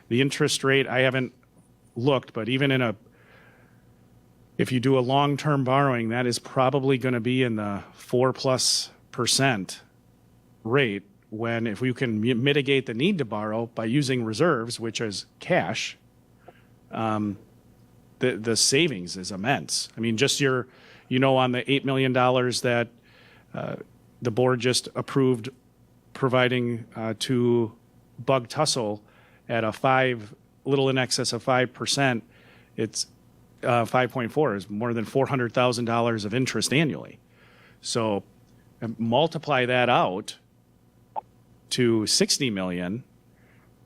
the interest rate. I haven't looked, but even if you do a long-term borrowing, that is probably going to be in the 4+% rate. When if we can mitigate the need to borrow by using reserves, which is cash, the savings is immense. I mean, just on the $8 million that the board just approved providing to Bug Tussle at a little in excess of 5%, it's 5.4 is more than $400,000 of interest annually. So multiply that out to $60 million,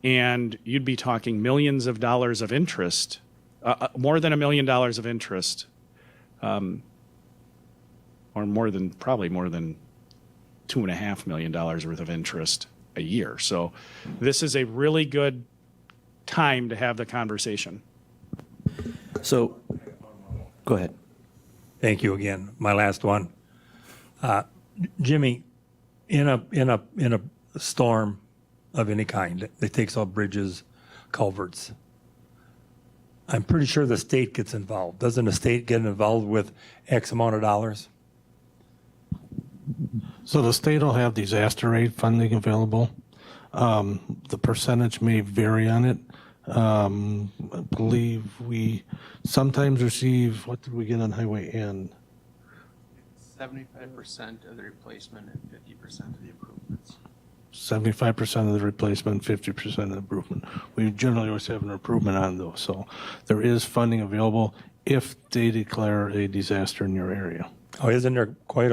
and you'd be talking millions of dollars of interest, more than $1 million of interest, or probably more than $2.5 million worth of interest a year. So this is a really good time to have the conversation. So, go ahead. Thank you again. My last one. Jimmy, in a storm of any kind that takes out bridges, culverts, I'm pretty sure the state gets involved. Doesn't the state get involved with X amount of dollars? So the state will have disaster aid funding available. The percentage may vary on it. I believe we sometimes receive, what did we get on Highway N? 75% of the replacement and 50% of the improvements. 75% of the replacement, 50% of the improvement. We generally always have an improvement on those. So there is funding available if they declare a disaster in your area. Oh, isn't there quite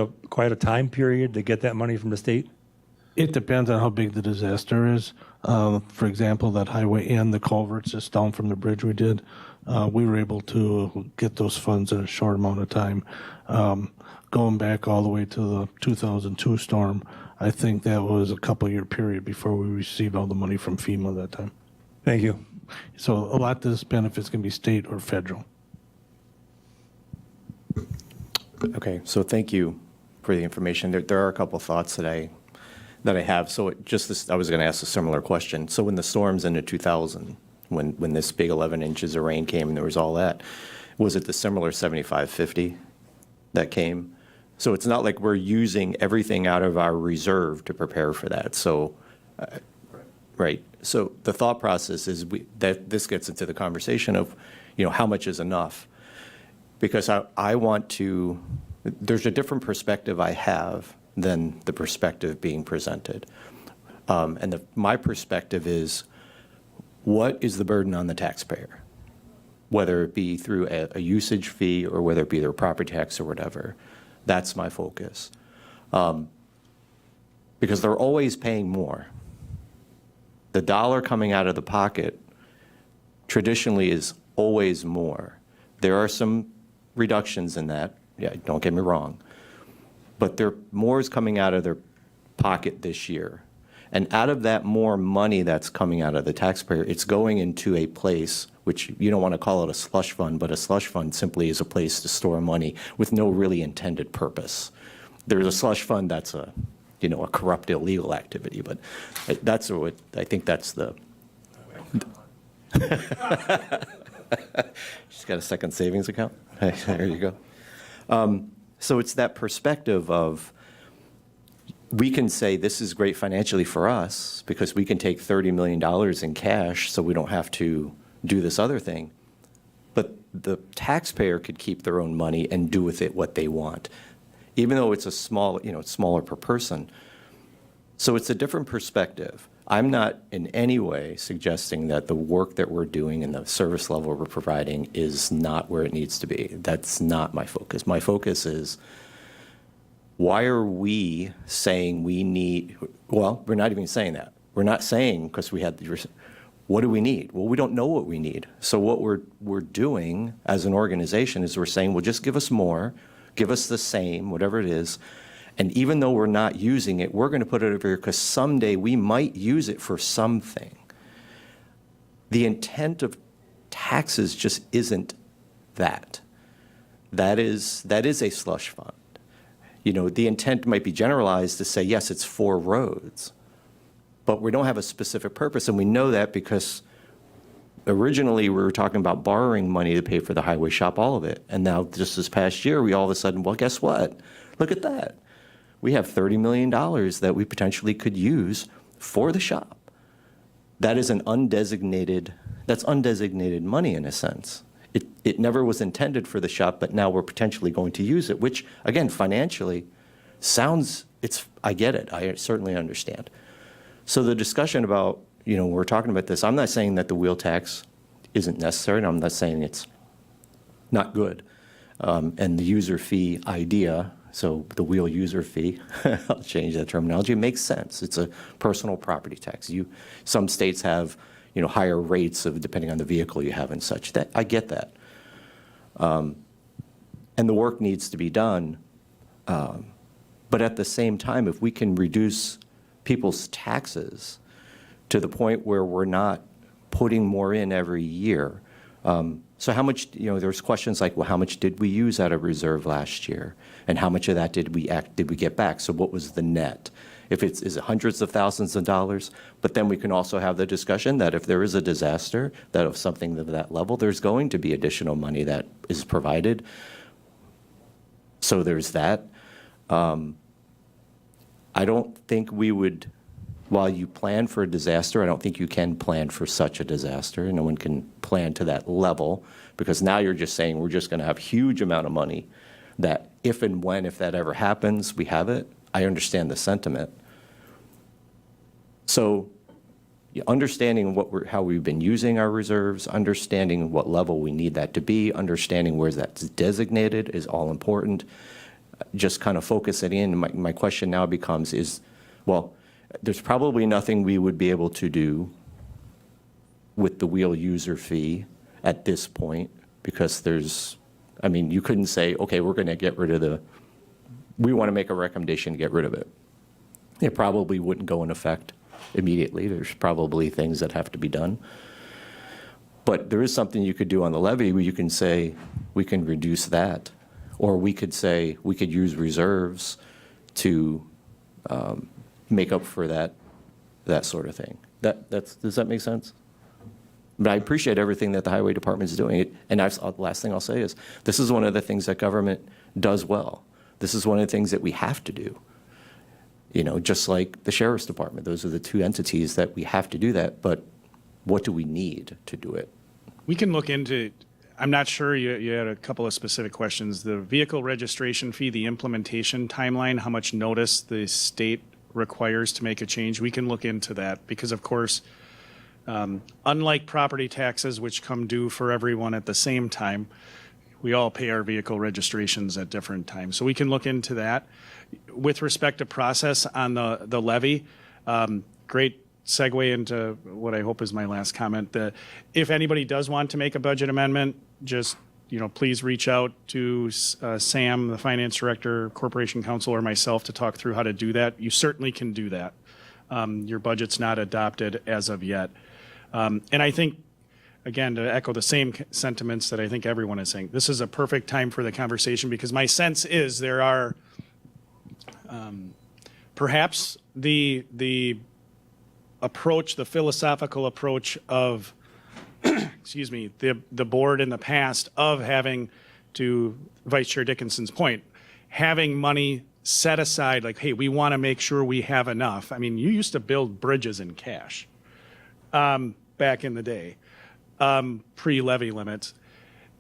a time period to get that money from the state? It depends on how big the disaster is. For example, that Highway N, the culverts just down from the bridge we did, we were able to get those funds in a short amount of time. Going back all the way to the 2002 storm, I think that was a couple-year period before we received all the money from FEMA that time. Thank you. So a lot of this benefits can be state or federal. Okay, so thank you for the information. There are a couple thoughts that I have. So I was going to ask a similar question. So when the storms ended 2000, when this big 11 inches of rain came and there was all that, was it the similar 75-50 that came. So it's not like we're using everything out of our reserve to prepare for that. So, right. So the thought process is that this gets into the conversation of, how much is enough? Because I want to, there's a different perspective I have than the perspective being presented. And my perspective is, what is the burden on the taxpayer? Whether it be through a usage fee or whether it be their property tax or whatever. That's my focus. Because they're always paying more. The dollar coming out of the pocket traditionally is always more. There are some reductions in that, yeah, don't get me wrong, but more is coming out of their pocket this year. And out of that more money that's coming out of the taxpayer, it's going into a place, which you don't want to call it a slush fund, but a slush fund simply is a place to store money with no really intended purpose. There's a slush fund that's a corrupt illegal activity, but that's what, I think that's the. She's got a second savings account. There you go. So it's that perspective of, we can say this is great financially for us because we can take $30 million in cash so we don't have to do this other thing. But the taxpayer could keep their own money and do with it what they want, even though it's a small, it's smaller per person. So it's a different perspective. I'm not in any way suggesting that the work that we're doing and the service level we're providing is not where it needs to be. That's not my focus. My focus is, why are we saying we need, well, we're not even saying that. We're not saying, because we had, what do we need? Well, we don't know what we need. So what we're doing as an organization is we're saying, well, just give us more, give us the same, whatever it is. And even though we're not using it, we're going to put it over here because someday we might use it for something. The intent of taxes just isn't that. That is a slush fund. The intent might be generalized to say, yes, it's for roads, but we don't have a specific purpose. And we know that because originally we were talking about borrowing money to pay for the highway shop, all of it. And now just this past year, we all of a sudden, well, guess what? Look at that. We have $30 million that we potentially could use for the shop. That is undesignated money in a sense. It never was intended for the shop, but now we're potentially going to use it, which, again, financially I get it. I certainly understand. So the discussion about, we're talking about this, I'm not saying that the wheel tax isn't necessary, and I'm not saying it's not good. And the user fee idea, so the wheel user fee, I'll change that terminology, it makes sense. It's a personal property tax. Some states have higher rates depending on the vehicle you have and such. That I get that. And the work needs to be done. But at the same time, if we can reduce people's taxes to the point where we're not putting more in every year. So how much, there's questions like, well, how much did we use out of reserve last year? And how much of that did we get back? So what was the net? Is it hundreds of thousands of dollars? But then we can also have the discussion that if there is a disaster, that of something of that level, there's going to be additional money that is provided. So there's that. I don't think we would, while you plan for a disaster, I don't think you can plan for such a disaster. No one can plan to that level because now you're just saying we're just going to have huge amount of money that if that ever happens, we have it. I understand the sentiment. So understanding how we've been using our reserves, understanding what level we need that to be, understanding where that's designated is all important. Just kind of focusing in, my question now becomes well, there's probably nothing we would be able to do with the wheel user fee at this point because you couldn't say, okay, we're going to get rid of we want to make a recommendation to get rid of it. It probably wouldn't go in effect immediately. There's probably things that have to be done. But there is something you could do on the levy where you can say, we can reduce that. Or we could say, we could use reserves to make up for that sort of thing. Does that make sense? But I appreciate everything that the Highway Department is doing. And the last thing I'll say is, this is one of the things that government does well. This is one of the things that we have to do. You know, just like the sheriff's department, those are the two entities that we have to do that, but what do we need to do it? We can look into, I'm not sure, you had a couple of specific questions. The vehicle registration fee, the implementation timeline, how much notice the state requires to make a change, we can look into that because, of course, unlike property taxes, which come due for everyone at the same time, we all pay our vehicle registrations at different times. So we can look into that. With respect to process on the levy, great segue into what I hope is my last comment. If anybody does want to make a budget amendment, just please reach out to Sam, the finance director, corporation counsel, or myself to talk through how to do that. You certainly can do that. Your budget's not adopted as of yet. And I think, again, to echo the same sentiments that I think everyone is saying, this is a perfect time for the conversation because my sense is there are perhaps the approach, the philosophical approach of, excuse me, the board in the past of having, to Vice Chair Dickinson's point, having money set aside, like, hey, we want to make sure we have enough. I mean, you used to build bridges in cash back in the day, pre-levy limits.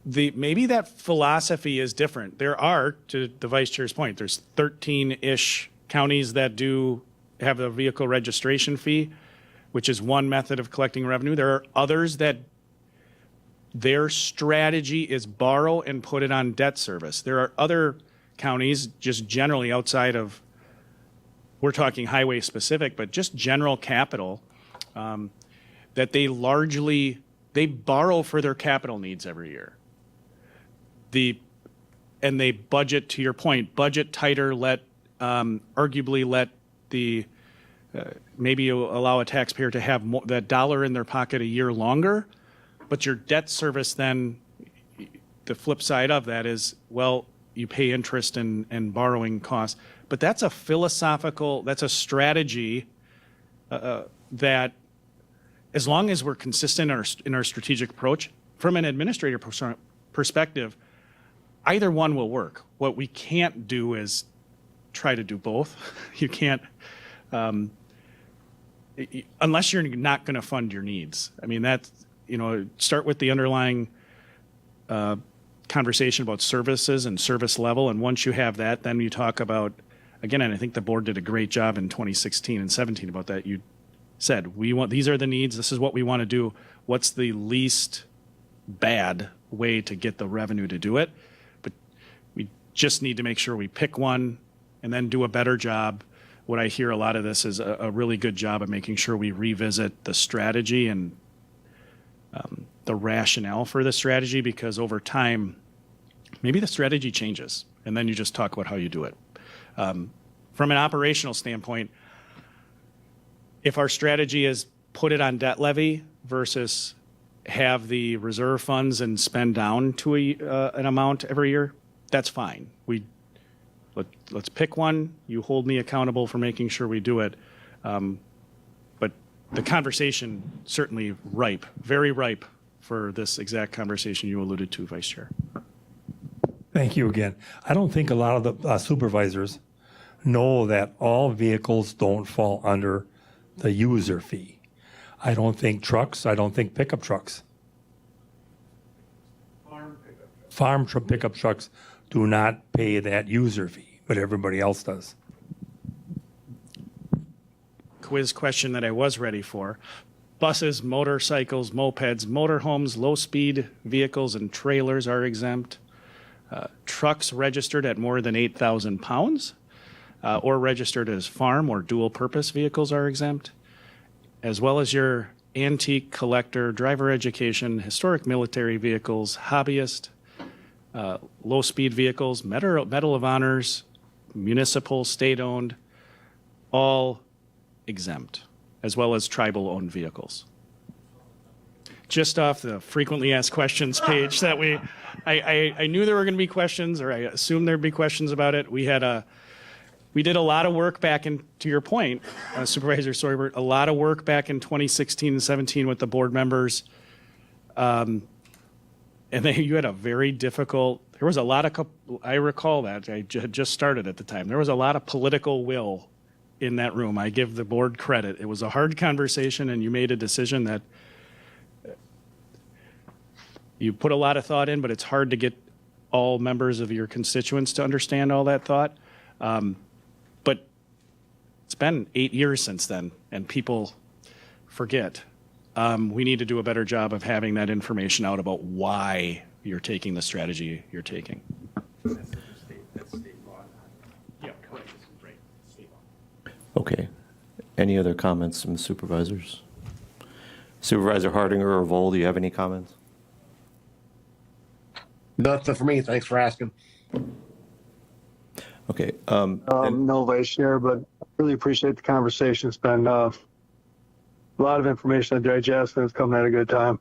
Maybe that philosophy is different. There are, to the Vice Chair's point, there's 13-ish counties that do have a vehicle registration fee, which is one method of collecting revenue. There are others that their strategy is borrow and put it on debt service. There are other counties, just generally outside of, we're talking highway specific, but just general capital, that they borrow for their capital needs every year. And they budget, to your point, budget tighter, arguably let maybe allow a taxpayer to have that dollar in their pocket a year longer, but your debt service then, the flip side of that is, well, you pay interest and borrowing costs. But that's a strategy that, as long as we're consistent in our strategic approach, from an administrator perspective, either one will work. What we can't do is try to do both. You can't, unless you're not going to fund your needs. I mean, start with the underlying conversation about services and service level. And once you have that, then you talk about, again, and I think the board did a great job in 2016 and 17 about that. You said, these are the needs. This is what we want to do. What's the least bad way to get the revenue to do it? But we just need to make sure we pick one and then do a better job. What I hear a lot of this is a really good job of making sure we revisit the strategy and the rationale for the strategy, because over time, maybe the strategy changes, and then you just talk about how you do it. From an operational standpoint, if our strategy is put it on debt levy versus have the reserve funds and spend down to an amount every year, that's fine. Let's pick one. You hold me accountable for making sure we do it. But the conversation certainly ripe, very ripe for this exact conversation you alluded to, Vice Chair. Thank you again. I don't think a lot of the supervisors know that all vehicles don't fall under the user fee. I don't think pickup trucks. Farm pickup trucks do not pay that user fee, but everybody else does. Quiz question that I was ready for. Buses, motorcycles, mopeds, motorhomes, low-speed vehicles, and trailers are exempt. Trucks registered at more than 8,000 pounds or registered as farm or dual-purpose vehicles are exempt, as well as your antique, collector, driver education, historic military vehicles, hobbyist, low-speed vehicles, Medal of Honors, municipal, state-owned, all exempt, as well as tribal-owned vehicles. Just off the frequently asked questions page that I knew there were going to be questions, or I assumed there'd be questions about it. We did a lot of work back in, to your point, Supervisor Soibert, a lot of work back in 2016 and 17 with the board members. And you had a very difficult there was a lot of, I recall that, I had just started at the time. There was a lot of political will in that room. I give the board credit. It was a hard conversation, and you made a decision that you put a lot of thought in, but it's hard to get all members of your constituents to understand all that thought. But it's been 8 years since then, and people forget. We need to do a better job of having that information out about why you're taking the strategy you're taking. That's state law. Yeah, correct. Right. State law. Okay. Any other comments from the supervisors? Supervisor Hardinger or Vol, do you have any comments? Nothing for me. Thanks for asking. Okay. No, Vice Chair, but I really appreciate the conversation. It's been a lot of information to digest, and it's coming at a good time.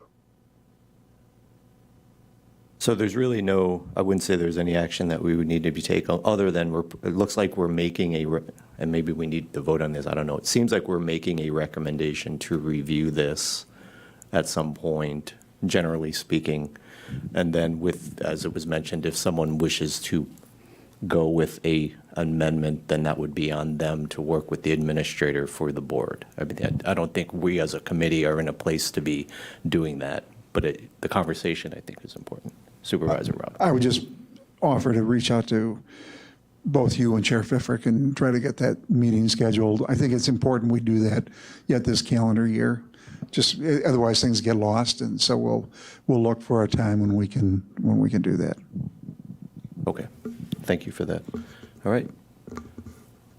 So there's really no, I wouldn't say there's any action that we would need to be taken other than it looks like we're making and maybe we need to vote on this, I don't know. It seems like we're making a recommendation to review this at some point, generally speaking. And then with, as it was mentioned, if someone wishes to go with a amendment, then that would be on them to work with the administrator for the board. I mean, I don't think we as a committee are in a place to be doing that, but the conversation, I think, is important. Supervisor Rob. I would just offer to reach out to both you and Chair Pfeffert and try to get that meeting scheduled. I think it's important we do that yet this calendar year. Just otherwise things get lost, and so we'll look for a time when we can do that. Okay. Thank you for that. All right.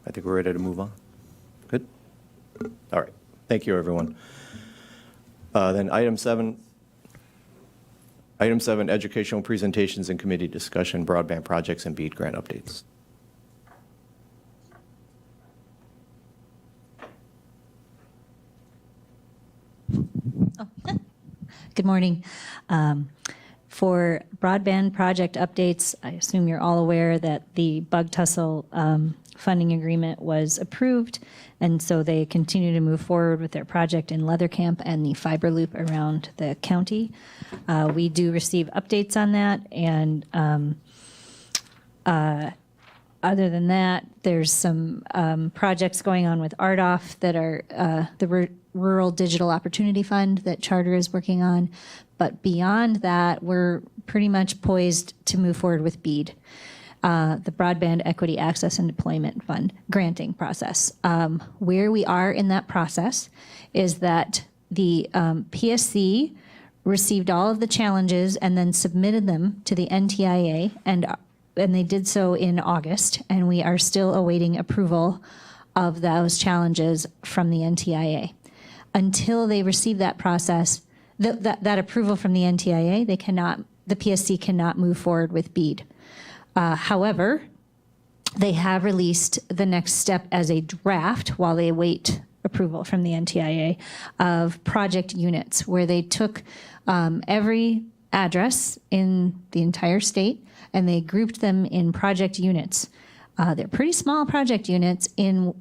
I think we're ready to move on. Good? All right. Thank you, everyone. Then item 7. Item 7, educational presentations and committee discussion, broadband projects and BEAD grant updates. Good morning. For broadband project updates, I assume you're all aware that the Bug Tussle funding agreement was approved, and so they continue to move forward with their project in Leathercamp and the fiber loop around the county. We do receive updates on that, and other than that, there's some projects going on with RDOF that are the Rural Digital Opportunity Fund that Charter is working on. But beyond that, we're pretty much poised to move forward with BEAD, the Broadband Equity Access and Deployment Fund granting process. Where we are in that process is that the PSC received all of the challenges and then submitted them to the NTIA, and they did so in August, and we are still awaiting approval of those challenges from the NTIA. Until they receive that process, that approval from the NTIA, the PSC cannot move forward with BEAD. However, they have released the next step as a draft while they await approval from the NTIA of project units, where they took every address in the entire state and they grouped them in project units. They're pretty small project units. In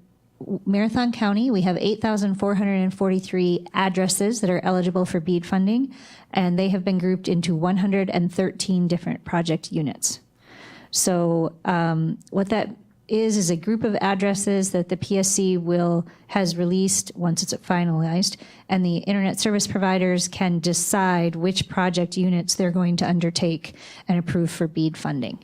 Marathon County, we have 8,443 addresses that are eligible for BEAD funding, and they have been grouped into 113 different project units. So what that is a group of addresses that the PSC has released once it's finalized, and the internet service providers can decide which project units they're going to undertake and approve for BEAD funding.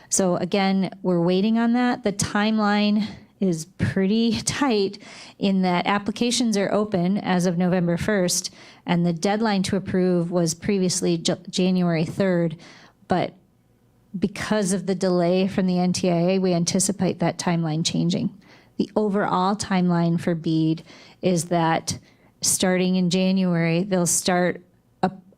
So again, we're waiting on that. The timeline is pretty tight in that applications are open as of November 1st, and the deadline to approve was previously January 3rd, but because of the delay from the NTIA, we anticipate that timeline changing. The overall timeline for BEAD is that starting in January, they'll start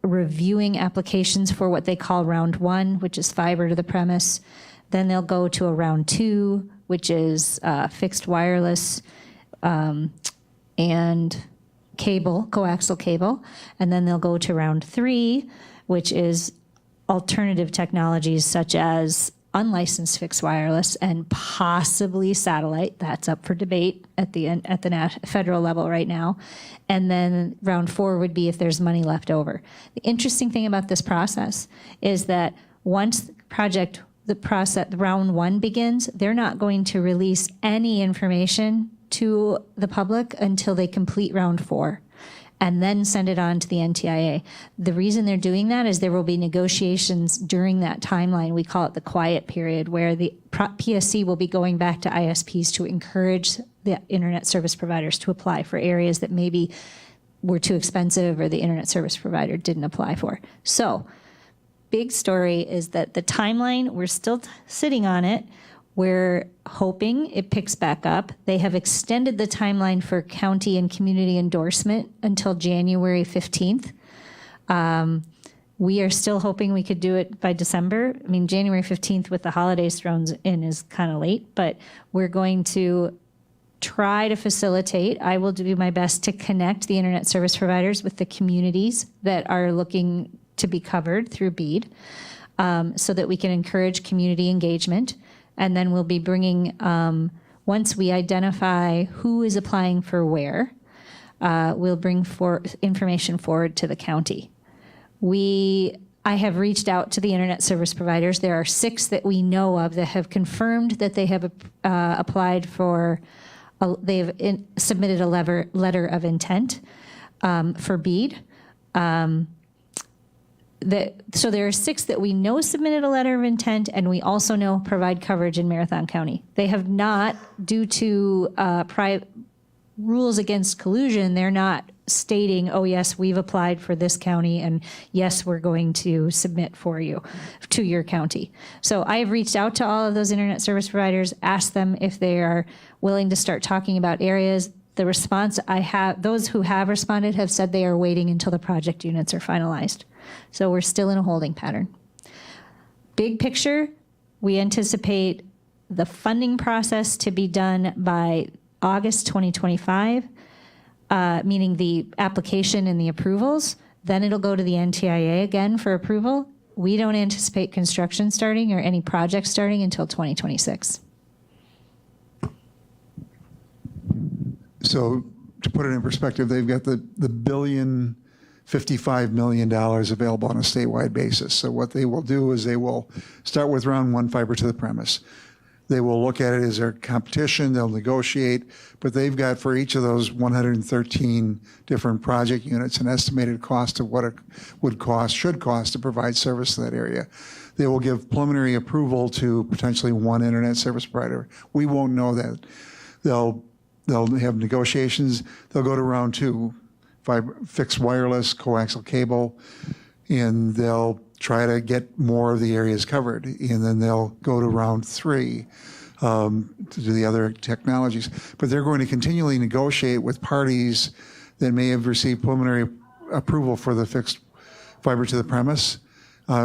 reviewing applications for what they call round 1, which is fiber to the premise. Then they'll go to a round 2, which is fixed wireless and cable, coaxial cable. And then they'll go to round 3, which is alternative technologies such as unlicensed fixed wireless and possibly satellite. That's up for debate at the federal level right now. And then round 4 would be if there's money left over. The interesting thing about this process is that once the process, round one begins, they're not going to release any information to the public until they complete round 4 and then send it on to the NTIA. The reason they're doing that is there will be negotiations during that timeline. We call it the quiet period, where the PSC will be going back to ISPs to encourage the internet service providers to apply for areas that maybe were too expensive or the internet service provider didn't apply for. So, big story is that the timeline, we're still sitting on it. We're hoping it picks back up. They have extended the timeline for county and community endorsement until January 15th. We are still hoping we could do it by December. I mean, January 15th with the holidays thrown in is kind of late, but we're going to try to facilitate. I will do my best to connect the internet service providers with the communities that are looking to be covered through BEAD, so that we can encourage community engagement. And then we'll be bringing, once we identify who is applying for where, we'll bring information forward to the county. I have reached out to the internet service providers. There are 6 that we know of that have confirmed that they have applied for, they've submitted a letter of intent for BEAD. So there are 6 that we know submitted a letter of intent, and we also know provide coverage in Marathon County. They have not, due to rules against collusion, they're not stating, oh yes, we've applied for this county, and yes, we're going to submit for you to your county. So I have reached out to all of those internet service providers, asked them if they are willing to start talking about areas. The response I have, those who have responded have said they are waiting until the project units are finalized. So we're still in a holding pattern. Big picture, we anticipate the funding process to be done by August 2025, meaning the application and the approvals. Then it'll go to the NTIA again for approval. We don't anticipate construction starting or any project starting until 2026. So to put it in perspective, they've got the $1.055 billion available on a statewide basis. So what they will do is they will start with round 1, fiber to the premise. They will look at it as their competition, they'll negotiate, but they've got for each of those 113 different project units an estimated cost of what it should cost to provide service to that area. They will give preliminary approval to potentially one internet service provider. We won't know that. They'll have negotiations. They'll go to round 2, fixed wireless, coaxial cable, and they'll try to get more of the areas covered. And then they'll go to round 3 to do the other technologies. But they're going to continually negotiate with parties that may have received preliminary approval for the fixed fiber to the premise,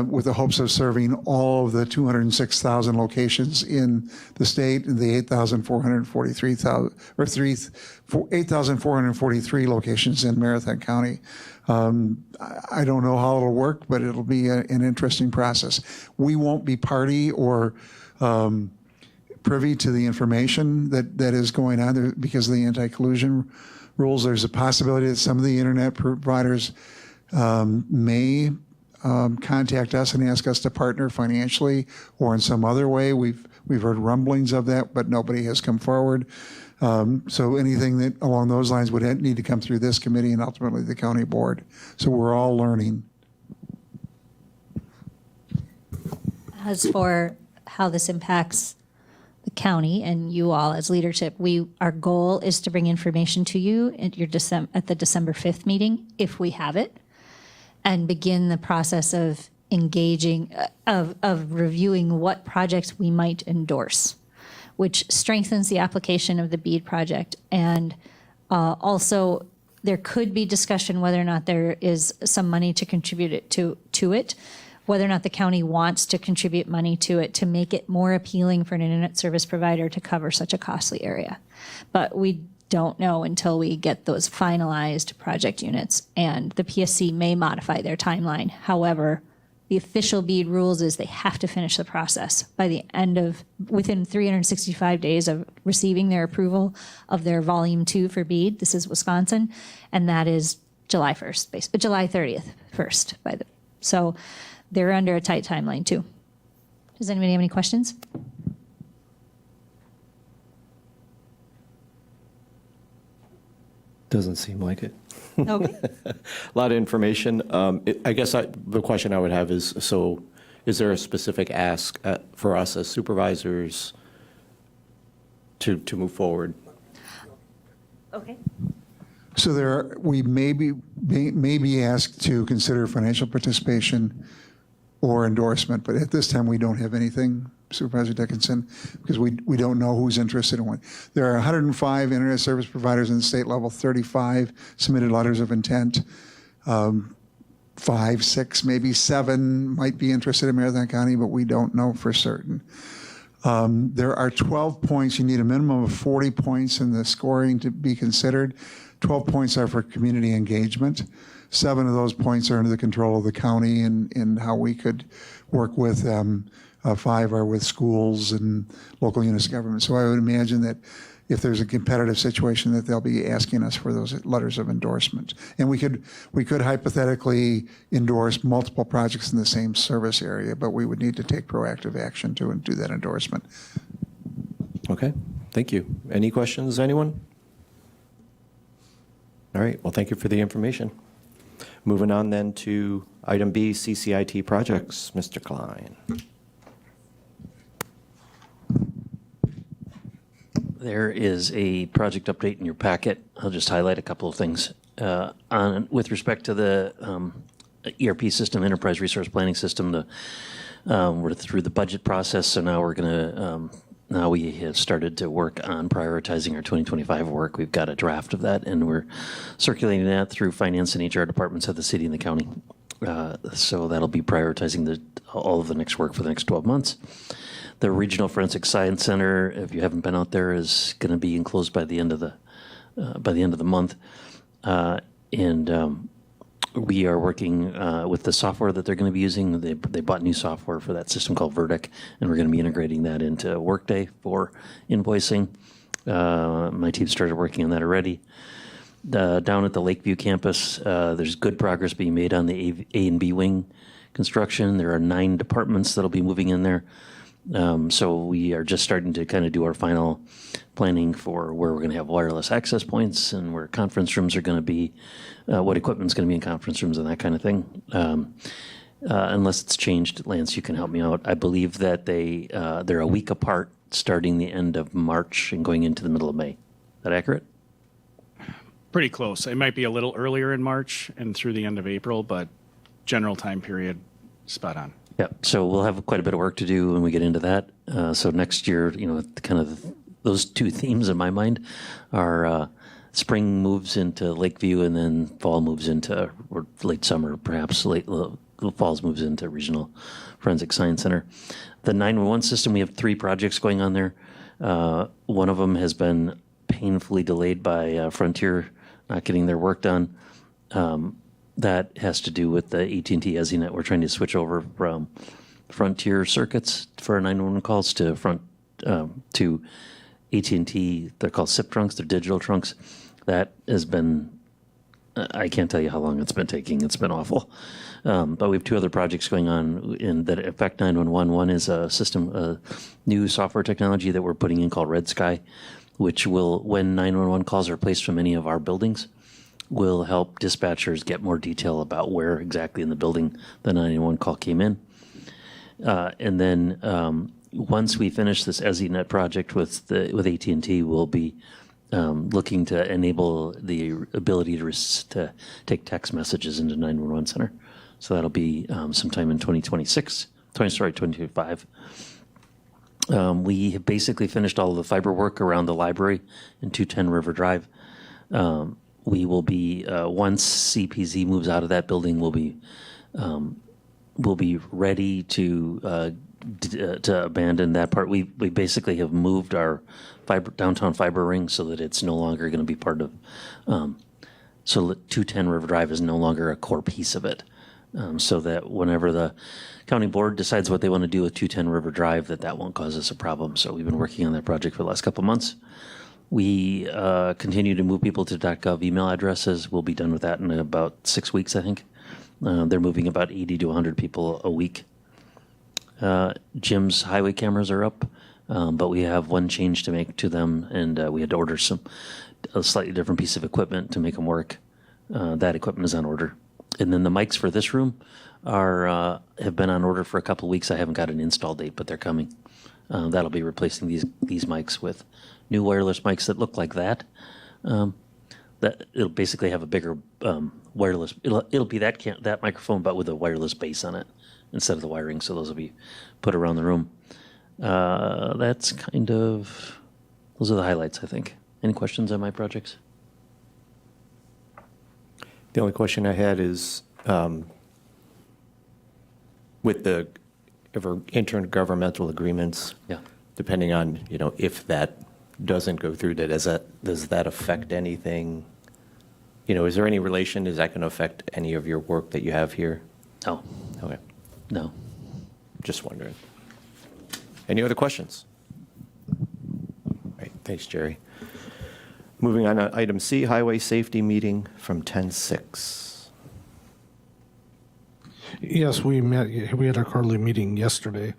with the hopes of serving all of the 206,000 locations in the state, and the 8,443 locations in Marathon County. I don't know how it'll work, but it'll be an interesting process. We won't be party or privy to the information that is going on there because of the anti-collusion rules. There's a possibility that some of the internet providers may contact us and ask us to partner financially or in some other way. We've heard rumblings of that, but nobody has come forward. So anything that along those lines would need to come through this committee and ultimately the county board. So we're all learning. As for how this impacts the county and you all as leadership, our goal is to bring information to you at the December 5th meeting, if we have it, and begin the process of engaging, of reviewing what projects we might endorse, which strengthens the application of the BEAD project. And also, there could be discussion whether or not there is some money to contribute it to it, whether or not the county wants to contribute money to it to make it more appealing for an internet service provider to cover such a costly area. But we don't know until we get those finalized project units, and the PSC may modify their timeline. However, the official BEAD rules is they have to finish the process by the within 365 days of receiving their approval of their volume 2 for BEAD. This is Wisconsin, and that is July 30th first. So they're under a tight timeline too. Does anybody have any questions? Doesn't seem like it. Okay. A lot of information. I guess the question I would have is, so is there a specific ask for us as supervisors to move forward? Okay. So we may be asked to consider financial participation or endorsement, but at this time, we don't have anything, Supervisor Dickinson, because we don't know who's interested in what. There are 105 internet service providers in the state level, 35 submitted letters of intent. 5, 6, maybe 7 might be interested in Marathon County, but we don't know for certain. There are 12 points. You need a minimum of 40 points in the scoring to be considered. 12 points are for community engagement. 7 of those points are under the control of the county and how we could work with them. 5 are with schools and local units of government. So I would imagine that if there's a competitive situation, that they'll be asking us for those letters of endorsement. And we could hypothetically endorse multiple projects in the same service area, but we would need to take proactive action to do that endorsement. Okay, thank you. Any questions, anyone? All right, well, thank you for the information. Moving on then to item B, CCIT projects. Mr. Klein. There is a project update in your packet. I'll just highlight a couple of things. With respect to the ERP system, Enterprise Resource Planning System, we're through the budget process, so now we're going to, now we have started to work on prioritizing our 2025 work. We've got a draft of that, and we're circulating that through finance and HR departments of the city and the county. So that'll be prioritizing all of the next work for the next 12 months. The Regional Forensic Science Center, if you haven't been out there, is going to be enclosed by the end of the month, and we are working with the software that they're going to be using. They bought new software for that system called Verdic, and we're going to be integrating that into Workday for invoicing. My team started working on that already. Down at the Lakeview campus, there's good progress being made on the A and B wing construction. There are 9 departments that'll be moving in there. So we are just starting to kind of do our final planning for where we're going to have wireless access points and where conference rooms are going to be, what equipment's going to be in conference rooms and that kind of thing. Unless it's changed, Lance, you can help me out. I believe that they're a week apart, starting the end of March and going into the middle of May. Is that accurate? Pretty close. It might be a little earlier in March and through the end of April, but general time period, spot on. Yeah, so we'll have quite a bit of work to do when we get into that. So next year, kind of those 2 themes in my mind are spring moves into Lakeview and then fall moves into, or late summer, perhaps falls moves into Regional Forensic Science Center. The 911 system, we have 3 projects going on there. One of them has been painfully delayed by Frontier not getting their work done. That has to do with the AT&T EZNet. We're trying to switch over from Frontier circuits for our 911 calls to AT&T. They're called SIP trunks. They're digital trunks. That has been, I can't tell you how long it's been taking. It's been awful. But we have 2 other projects going on that affect 911. One is a new software technology that we're putting in called Red Sky, which will, when 911 calls are placed from any of our buildings, will help dispatchers get more detail about where exactly in the building the 911 call came in. And then once we finish this EZNet project with AT&T, we'll be looking to enable the ability to take text messages into 911 Center. So that'll be sometime in 2025. We have basically finished all of the fiber work around the library in 210 River Drive. We will be, once CPZ moves out of that building, we'll be ready to abandon that part. We basically have moved our downtown fiber ring so that it's no longer going to be part of, so 210 River Drive is no longer a core piece of it. So that whenever the county board decides what they want to do with 210 River Drive, that won't cause us a problem. So we've been working on that project for the last couple of months. We continue to move people to .gov email addresses. We'll be done with that in about 6 weeks, I think. They're moving about 80 to 100 people a week. Jim's highway cameras are up, but we have one change to make to them, and we had to order a slightly different piece of equipment to make them work. That equipment is on order. And then the mics for this room have been on order for a couple of weeks. I haven't got an install date, but they're coming. That'll be replacing these mics with new wireless mics that look like that. That it'll basically have a bigger wireless. It'll be that microphone, but with a wireless base on it instead of the wiring. So those will be put around the room. That's those are the highlights, I think. Any questions on my projects? The only question I had is, with the intergovernmental agreements, Yeah. depending on, if that doesn't go through, does that affect anything? Is there any relation? Is that going to affect any of your work that you have here? No, Okay, no. just wondering. Any other questions? All right, thanks, Jerry. Moving on to item C, highway safety meeting from 10/6. Yes, we met. We had our quarterly meeting yesterday.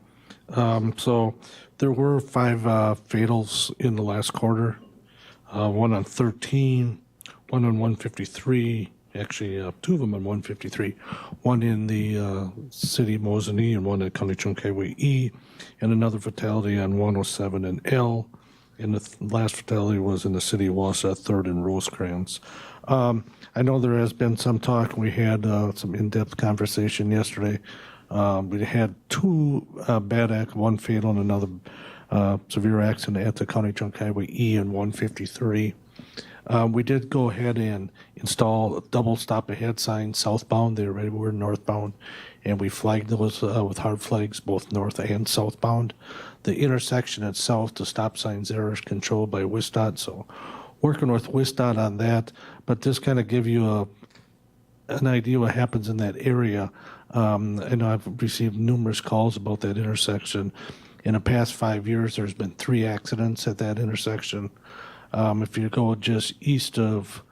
So there were 5 fatals in the last quarter. One on 13, one on 153. Actually, 2 of them on 153. One in the city of Mosinee and one at County Chunk Highway E, and another fatality on 107 and L. And the last fatality was in the city of Wausau, 3rd and Rosecrans. I know there has been some talk. We had some in-depth conversation yesterday. We had 2 bad accidents, 1 fatal and another severe accident at the County Junk Highway E and 153. We did go ahead and install double stop ahead signs southbound. They already were northbound, and we flagged those with hard flags both north and southbound. The intersection itself, the stop signs there, is controlled by WISDOT, so working with WISDOT on that. But just kind of give you an idea what happens in that area. I know I've received numerous calls about that intersection. In the past 5 years, there's been 3 accidents at that intersection. If you go just east of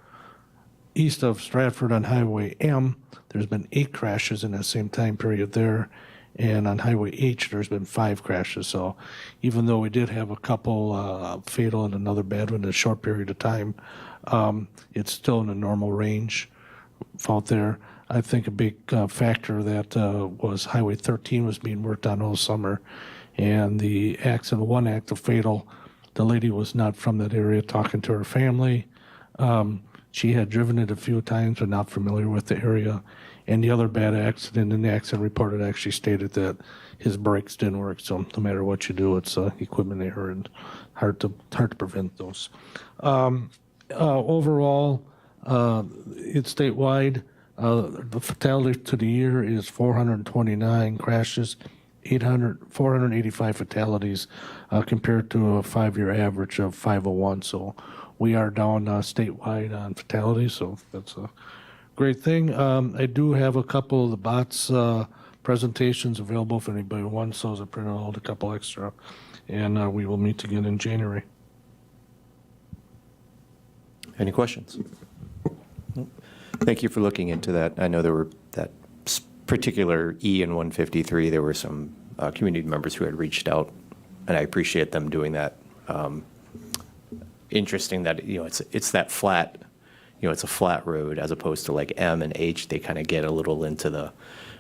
Stratford on Highway M, there's been 8 crashes in that same time period there. And on Highway H, there's been 5 crashes. So even though we did have a couple fatal and another bad one in a short period of time, it's still in a normal range out there. I think a big factor that was Highway 13 was being worked on all summer. And the accident, one active fatal, the lady was not from that area, talking to her family. She had driven it a few times but not familiar with the area. And the other bad accident in the accident report, it actually stated that his brakes didn't work. So no matter what you do, it's equipment error and hard to prevent those. Overall, it's statewide. The fatality to the year is 429 crashes, 485 fatalities compared to a 5-year average of 501. So we are down statewide on fatalities. So that's a great thing. I do have a couple of the bots presentations available if anybody wants those. I printed out a couple extra, and we will meet again in January. Any questions? Thank you for looking into that. I know there were that particular E in 153, there were some community members who had reached out, and I appreciate them doing that. Interesting that, it's that flat, it's a flat road as opposed to like M and H, they kind of get a little into the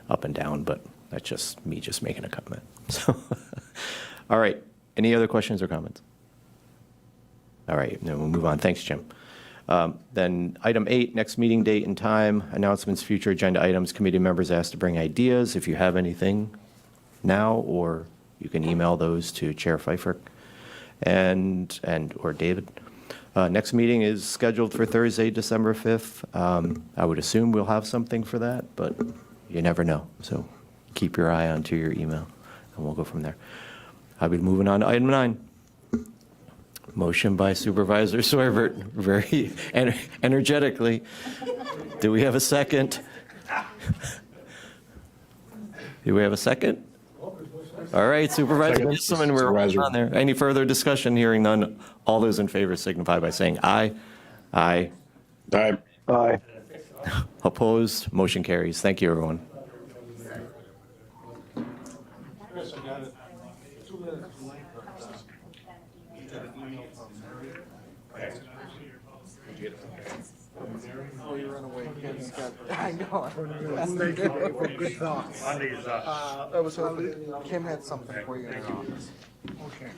up and down, but that's just me just making a comment. So, all right. Any other questions or comments? All right, then we'll move on. Thanks, Jim. Then item 8, next meeting date and time, announcements, future agenda items, committee members asked to bring ideas. If you have anything now, or you can email those to Chair Pfeiffer or David. Next meeting is scheduled for Thursday, December 5th. I would assume we'll have something for that, but you never know. So keep your eye onto your email, and we'll go from there. I'll be moving on to item 9. Motion by Supervisor Sorbert, very energetically. Do we have a second? Do we have a second? All right, Supervisor Gisselman, we're on there. Any further discussion? Hearing none. All those in favor signify by saying aye. Aye. Aye. Aye. Opposed? Motion carries. Thank you, everyone. Oh, you run away. I know. Thank you for good thoughts. Kim had something for you in her office. Okay.